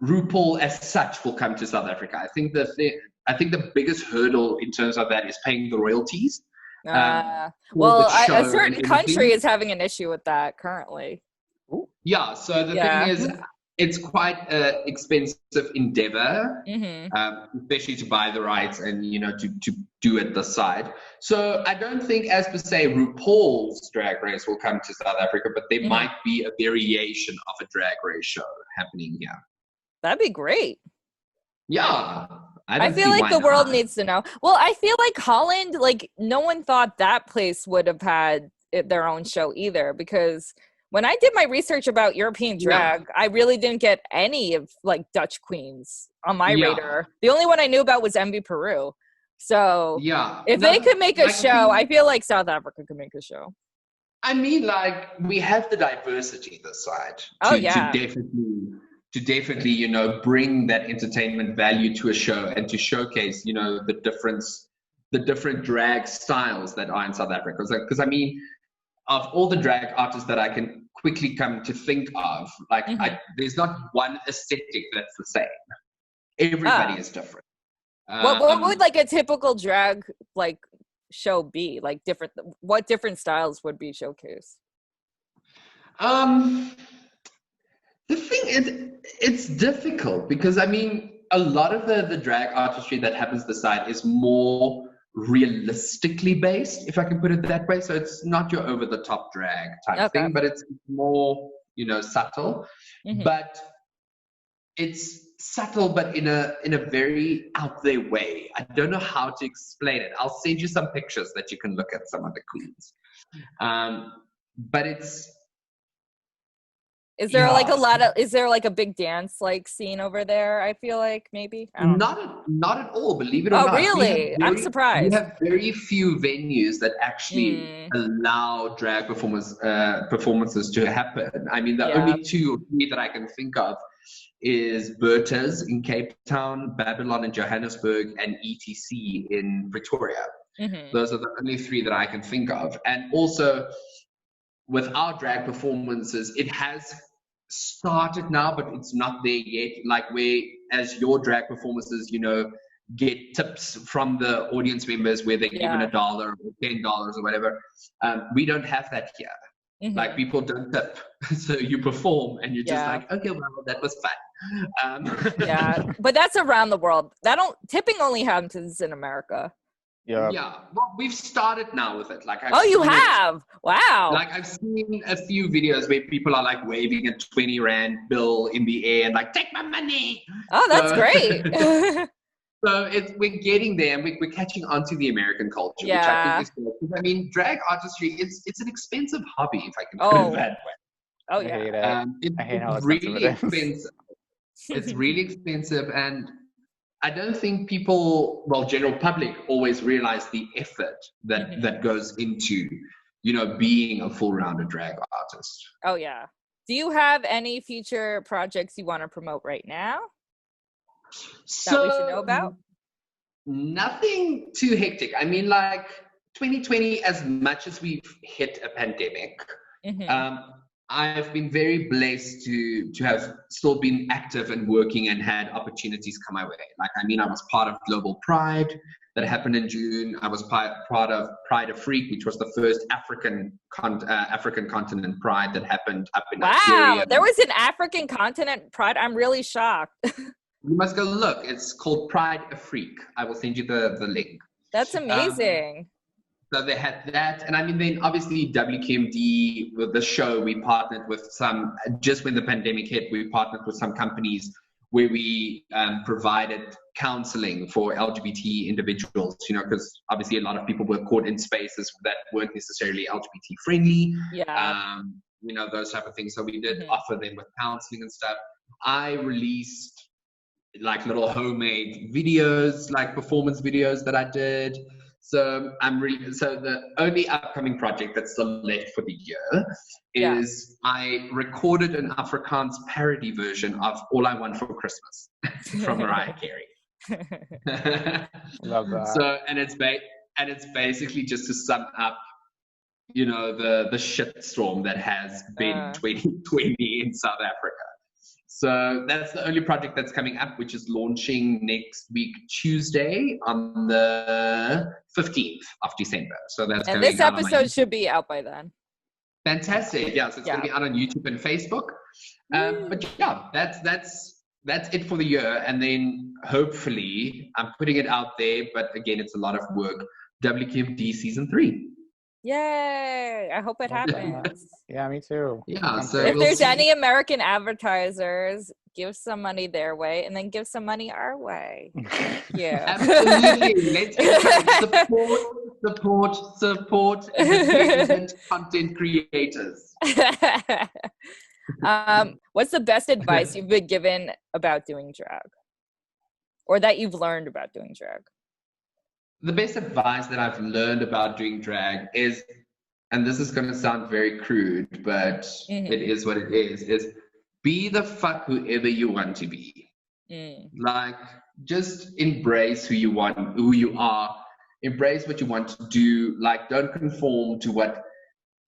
RuPaul as such will come to South Africa. I think the biggest hurdle in terms of that is paying the royalties. Well, the show a and certain country everything. is having an issue with that currently. Yeah, so the Yeah. thing is, it's quite an expensive endeavor, Hmm. especially to buy the rights and, to do it this side. So I don't think, as per se, RuPaul's Drag Race will come to South Africa, but there might be a variation of a Drag Race show happening here. That'd be great. Yeah. I don't feel see like why the world not. needs to know. Well, I feel like Holland, like no one thought that place would have had their own show either, because When I did my research about European drag, I really didn't get any of like Dutch queens on my radar. The only one I knew about was Envy Peru. So if they could make a show, I feel like South Africa could make a show. I mean, like, we have the diversity this side to definitely, you know, bring that entertainment value to a show and to showcase, you know, the different drag styles that are in South Africa. Because I mean, of all the drag artists that I can quickly come to think of, like, there's not one aesthetic that's the same. Everybody is different. What would like a typical drag like show be? Like what different styles would be showcased? The thing is, it's difficult because I mean, a lot of the drag artistry that happens this side is more realistically based, if I can put it that way. So it's not your over the top drag type thing, but it's more, you know, subtle. But it's subtle, but in a very out there way. I don't know how to explain it. I'll send you some pictures that you can look at some of the queens. But is there like a big dance like scene over there? I feel like maybe not at all. Believe it or not. Oh, really? I'm surprised. We have very few venues that actually allow drag performances to happen. I mean, the only 2 or 3 that I can think of is WERRRK in Cape Town, Babylon in Johannesburg, and ETC in Pretoria. Those are the only 3 that I can think of. And also, with our drag performances, it has started now, but it's not there yet. Like, whereas your drag performances, you know, get tips from the audience members where they're given $1 or $10 or whatever. We don't have that here. Like, people don't tip. So you perform and you're just like, okay, well, that was fun. But that's around the world. Tipping only happens in America. Yeah. Well, we've started now with it. Like, you have? Wow. Like, I've seen a few videos where people are like waving a 20 Rand bill in the air and like, take my money. Oh, that's great. So we're getting there, and we're catching on to the American culture, which I think is good. I mean, drag artistry, it's an expensive hobby, if I can put it that way. Oh, yeah. I hate how really expensive. It's really expensive, and I don't think general public always realize the effort that goes into, you know, being a full-rounded drag artist. Oh, yeah. Do you have any future projects you want to promote right now that we should know about? Nothing too hectic. I mean, like, 2020, as much as we've hit a pandemic, I've been very blessed to have still been active and working and had opportunities come my way. Like, I mean, I was part of Global Pride that happened in June. I was part of Pride Afrique, which was the first African continent pride that happened up in Nigeria. Wow, there was an African continent pride. I'm really shocked. You must go look. It's called Pride Afrique. I will send you the link. That's amazing. So they had that. And I mean, then obviously WQMD, with the show, we partnered with just when the pandemic hit, we partnered with some companies where we provided counseling for LGBT individuals, you know, because obviously a lot of people were caught in spaces that weren't necessarily LGBT friendly. You know, those type of things. So we did offer them with counseling and stuff. I released like little homemade videos, like performance videos that I did. So the only upcoming project that's still left for the year is I recorded an Afrikaans parody version of All I Want for Christmas from Mariah Carey. Love that. So, and it's basically just to sum up, you know, the shitstorm that has been 2020 in South Africa. So that's the only project that's coming up, which is launching next week, Tuesday, on the 15th of December. So that's and this episode should be out by then. Fantastic. Yeah, so it's going to be out on YouTube and Facebook. But yeah, that's it for the year. And then hopefully I'm putting it out there, but again, it's a lot of work. WQMD season 3. Yay! I hope it happens. Yeah, me too. Yeah, so If we'll there's see. any American advertisers, give some money their way and then give some money our way. Yeah. Absolutely. Let's support independent content creators. What's the best advice you've been given about doing drag? Or that you've learned about doing drag? The best advice that I've learned about doing drag is, and this is going to sound very crude, but it is what it is be the fuck whoever you want to be. Like, just embrace who you are, embrace what you want to do. Like, don't conform to what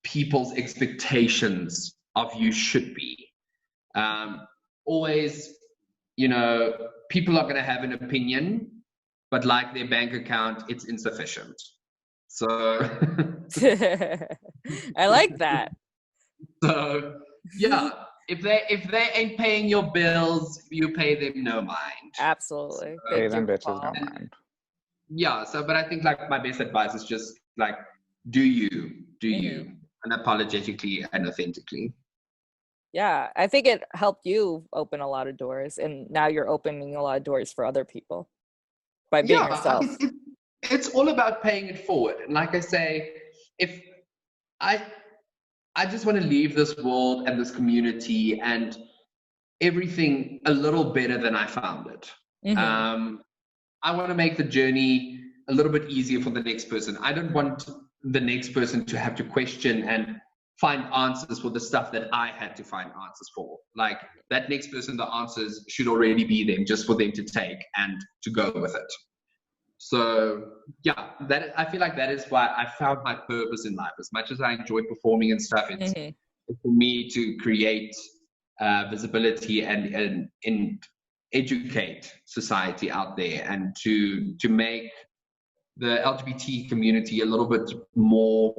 people's expectations of you should be. Always, people are going to have an opinion, but like their bank account, it's insufficient. So I like that. So yeah, if they ain't paying your bills, you pay them no mind. Absolutely. So, Pay them bitches no mind. Yeah. So, but I think like my best advice is just like, do you, unapologetically and authentically. Yeah, I think it helped you open a lot of doors, and now you're opening a lot of doors for other people by being yourself. It's all about paying it forward. And like I say, if I just want to leave this world and this community and everything a little better than I found it. I want to make the journey a little bit easier for the next person. I don't want the next person to have to question and find answers for the stuff that I had to find answers for. Like, that next person, the answers should already be there just for them to take and to go with it. So yeah, I feel like that is why I found my purpose in life. As much as I enjoy performing and stuff, it's for me to create visibility and educate society out there, and to make the LGBT community a little bit more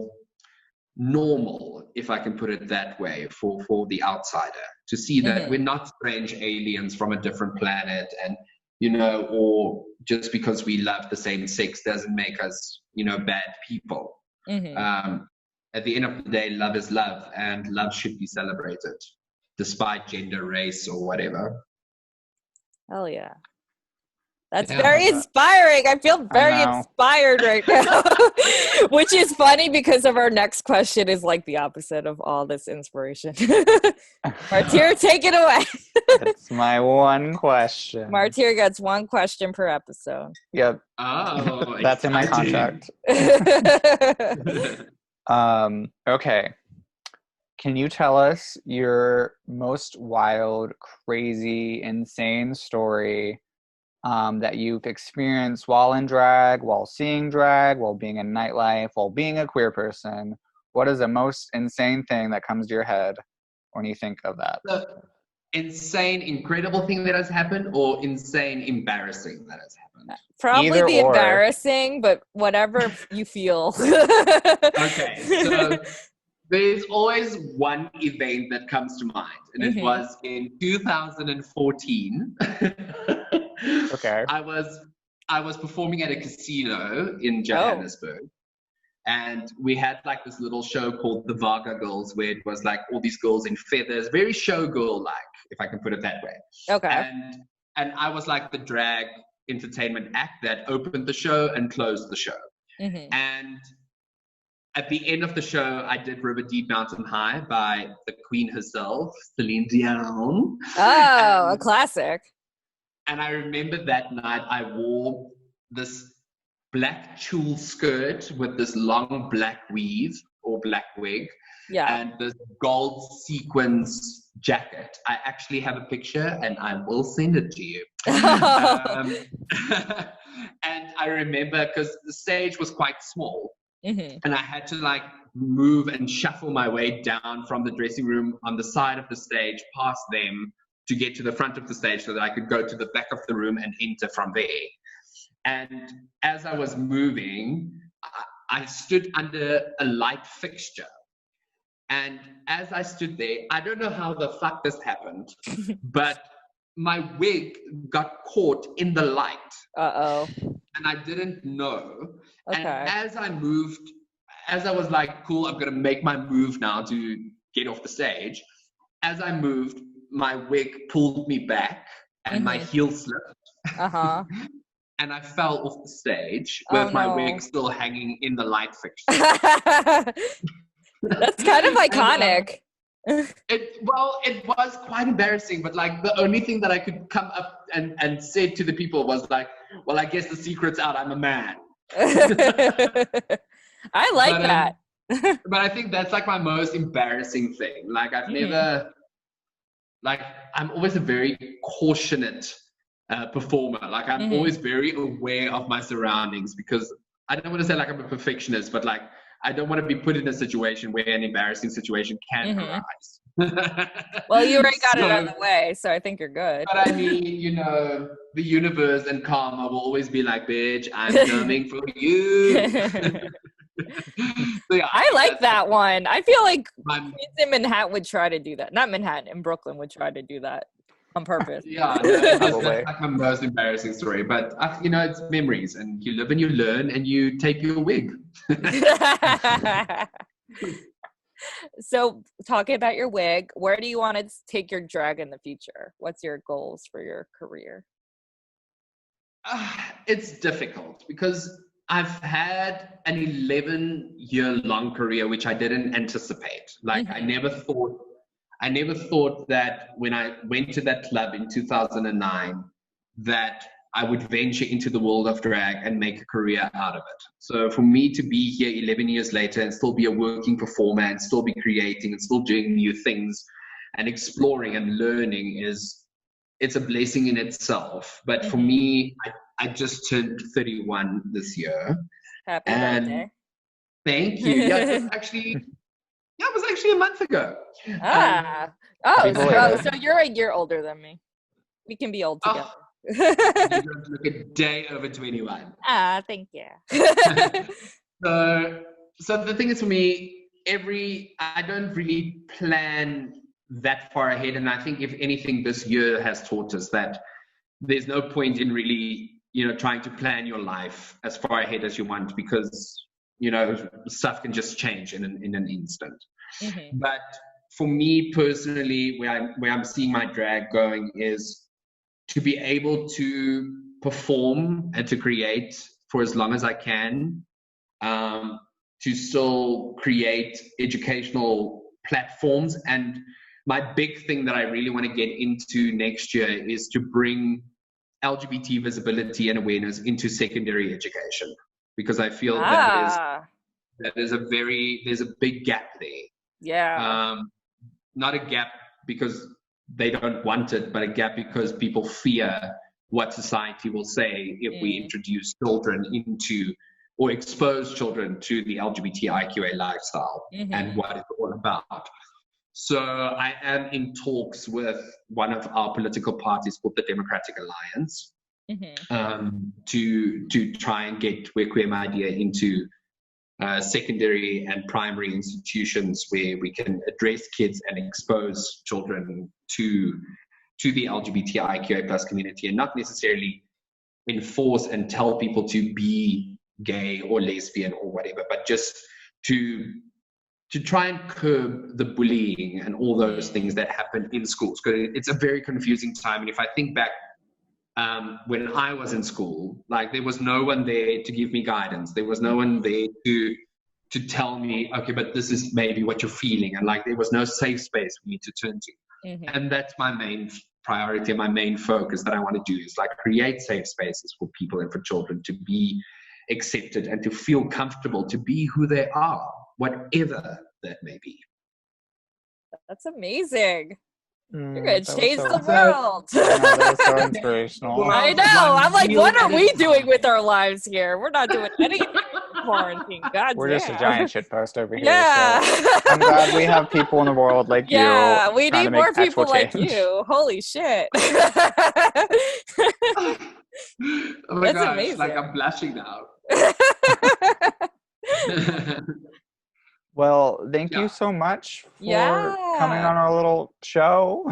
normal, if I can put it that way, for the outsider to see that we're not strange aliens from a different planet, and or just because we love the same sex doesn't make us bad people. At the end of the day, love is love, and love should be celebrated despite gender, race, or whatever. Hell yeah. That's very inspiring. I feel very inspired right now. Which is funny because of our next question is like the opposite of all this inspiration. Martyr, take it away. That's my one question. Martyr gets one question per episode. Yep. Oh, that's in my contract. Okay. Can you tell us your most wild, crazy, insane story that you've experienced while in drag, while seeing drag, while being in nightlife, while being a queer person? What is the most insane thing that comes to your head when you think of that? The insane, incredible thing that has happened, or insane, embarrassing that has happened? Probably Either the or. embarrassing, but whatever you feel. Okay, so there's always one event that comes to mind, and it was in 2014. Okay. I was performing at a casino in Johannesburg, and we had like this little show called the Vaga Girls, where it was like all these girls in feathers, very showgirl-like, if I can put it that way. Okay. And I was like the drag entertainment act that opened the show and closed the show. And at the end of the show, I did River Deep Mountain High by the queen herself, Celine Dion. Oh, a classic. And I remember that night I wore this black tulle skirt with this long black weave or black wig, and this gold sequins jacket. I actually have a picture, and I will send it to you. And I remember, because the stage was quite small, and I had to like move and shuffle my way down from the dressing room on the side of the stage past them to get to the front of the stage so that I could go to the back of the room and enter from there. And as I was moving, I stood under a light fixture. And as I stood there, I don't know how the fuck this happened, but my wig got caught in the light. Uh-oh. And I didn't know. Okay. And as I moved, as I was like, cool, I'm gonna make my move now to get off the stage. As I moved, my wig pulled me back and my heel slipped. And I fell off the stage with my wig still hanging in the light fixture. That's kind of iconic. It was quite embarrassing, but like the only thing that I could come up and say to the people was like, well, I guess the secret's out, I'm a man. I like that. But I think that's like my most embarrassing thing. Like I've never, like I'm always a very cautionate performer. Like I'm always very aware of my surroundings, because I don't want to say like I'm a perfectionist, but like I don't want to be put in a situation where an embarrassing situation can arise. Well, you already got it out of the way, so I think you're good. But I mean, you know, the universe and karma will always be like, bitch, I'm coming for you. So, yeah, I like that one. I feel like kids in Manhattan would try to do that. Not Manhattan, in Brooklyn would try to do that on purpose. Yeah, that's like my most embarrassing story. But, you know, it's memories, and you live and you learn, and you take your wig. So, talking about your wig, where do you want to take your drag in the future? What's your goals for your career? It's difficult because I've had an 11-year-long career, which I didn't anticipate. Like I never thought that when I went to that club in 2009, that I would venture into the world of drag and make a career out of it. So for me to be here 11 years later and still be a working performer and still be creating and still doing new things and exploring and learning it's a blessing in itself. But for me, I just turned 31 this year. Happy birthday. Thank you. Yeah, it was actually a month ago. So you're a year older than me. We can be old together. You don't look a day over 21. Thank you. So the thing is, for me, I don't really plan that far ahead, and I think if anything, this year has taught us that there's no point in really, you know, trying to plan your life as far ahead as you want, because, you know, stuff can just change in an instant. But for me personally, where I'm seeing my drag going is to be able to perform and to create for as long as I can, to still create educational platforms. And my big thing that I really want to get into next year is to bring LGBT visibility and awareness into secondary education, because I feel there's a big gap there. Yeah. Not a gap because they don't want it, but a gap because people fear what society will say if we introduce children into or expose children to the LGBTIQA lifestyle and what it's all about. So I am in talks with one of our political parties called the Democratic Alliance to try and get WERRRK idea into secondary and primary institutions where we can address kids and expose children to the LGBTIQA plus community, and not necessarily enforce and tell people to be gay or lesbian or whatever, but just to try and curb the bullying and all those things that happen in schools. Because it's a very confusing time. And if I think back, when I was in school, like there was no one there to give me guidance. There was no one there to tell me, okay, but this is maybe what you're feeling. And like there was no safe space for me to turn to. And that's my main priority, my main focus that I want to do is like create safe spaces for people and for children to be accepted and to feel comfortable to be who they are, whatever that may be. That's amazing. You're gonna change the world. That was so inspirational. I know. I'm like, what are we doing with our lives here? We're not doing anything in quarantine. God, we're just a giant shitpost over here. Yeah. So I'm glad we have people in the world like you. Yeah, we need more people like change. you. Holy shit. Oh my That's gosh, amazing. like I'm blushing now. Well, thank you so much for coming on our little show.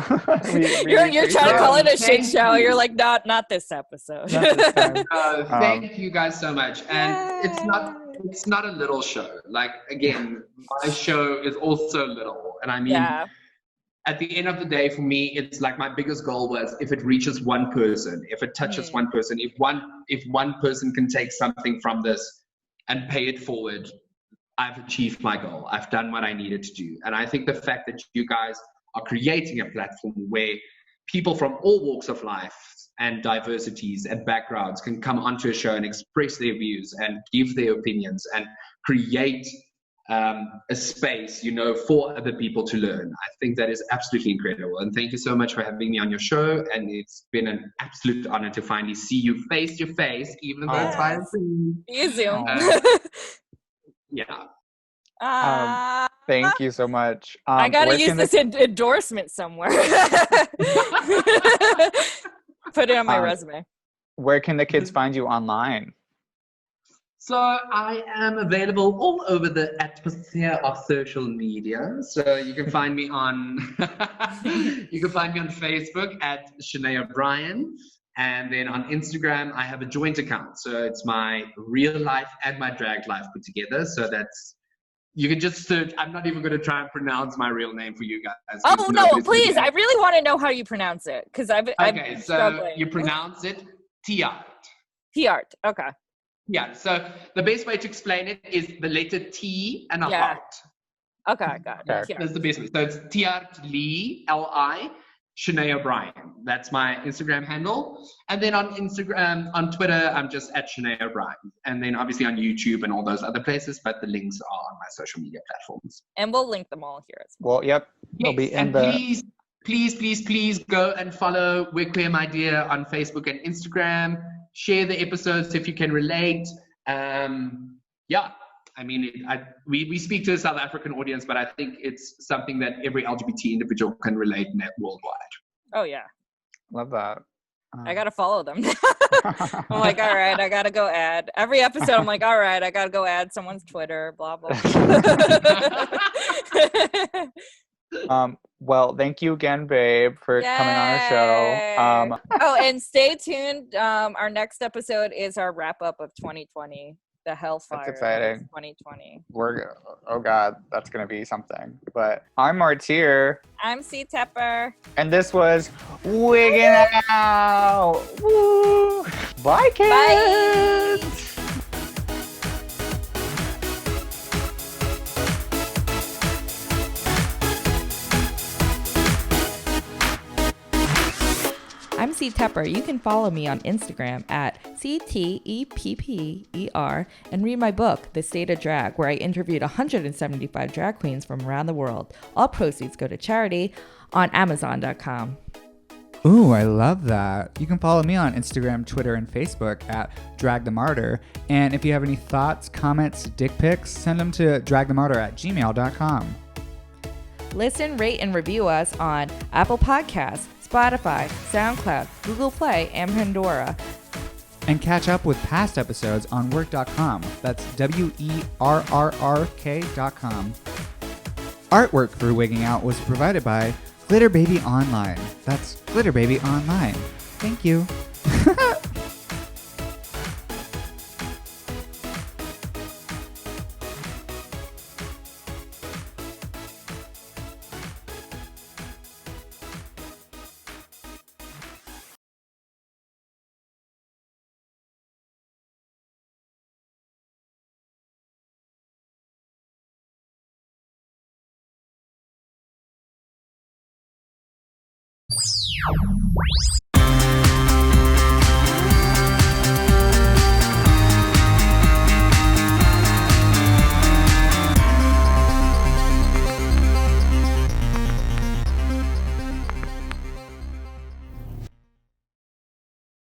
You're trying to call it a shit show. You're like, not this episode. Not this time. Thank you guys so much. And it's not it's not a little show. Like, again, my show is also little. And I mean, Yeah. at the end of the day, for me, it's like my biggest goal was if it reaches one person, if it touches one person, if one person can take something from this and pay it forward, I've achieved my goal. I've done what I needed to do. And I think the fact that you guys are creating a platform where people from all walks of life and diversities and backgrounds can come onto a show and express their views and give their opinions and create a space, for other people to learn. I think that is absolutely incredible. And thank you so much for having me on your show. And it's been an absolute honor to finally see you face to face, even though it's via Zoom. You Zoom. Yeah. Thank you so much. I gotta use this endorsement somewhere. Put it on my resume. Where can the kids find you online? So I am available all over the atmosphere of social media. So you can find me on Facebook at Shenay O'Brien. And then on Instagram, I have a joint account. So it's my real life and my drag life put together. So you can just search. I'm not even going to try and pronounce my real name for you guys. Oh, no, please. I really want to know how you pronounce it. Because I'm so struggling. You pronounce it Tiart. Tiart. Okay. Yeah. So the best way to explain it is the letter T and a heart. Okay, got it. Okay. That's the best way. So it's Tiart Lee, L-I, Shenay O'Brien. That's my Instagram handle. And then on Twitter, I'm just at Shenay O'Brien. And then obviously on YouTube and all those other places, but the links are on my social media platforms. And we'll link them all here as well. Well, yep. They'll be in Please go and follow WERRRK My Dear on Facebook and Instagram. Share the episodes if you can relate. I mean, we speak to a South African audience, but I think it's something that every LGBT individual can relate worldwide. Oh, yeah. Love that. I got to follow them. I'm like, all right, I got to go add. Every episode, I'm like, all right, I got to go add someone's Twitter, blah, blah. Well, thank you again, babe, for coming on our show. Oh, and stay tuned. Our next episode is our wrap-up of 2020. The Hellfire. That's exciting. 2020. Oh God, that's gonna be something. But I'm Martyr. I'm C Tepper. And this was Wigging Out. Woo! Bye, kids. Bye. I'm C Tepper. You can follow me on Instagram at CTEPPER and read my book, The State of Drag, where I interviewed 175 drag queens from around the world. All proceeds go to charity on Amazon.com. Ooh, I love that. You can follow me on Instagram, Twitter, and Facebook at Drag the Martyr. And if you have any thoughts, comments, dick pics, send them to dragthemartyr@gmail.com. Listen, rate, and review us on Apple Podcasts, Spotify, SoundCloud, Google Play, and Pandora. And catch up with past episodes on WERRRK.com. That's WERRRK.com. Artwork for Wigging Out was provided by Glitter Baby Online. That's Glitter Baby Online. Thank you.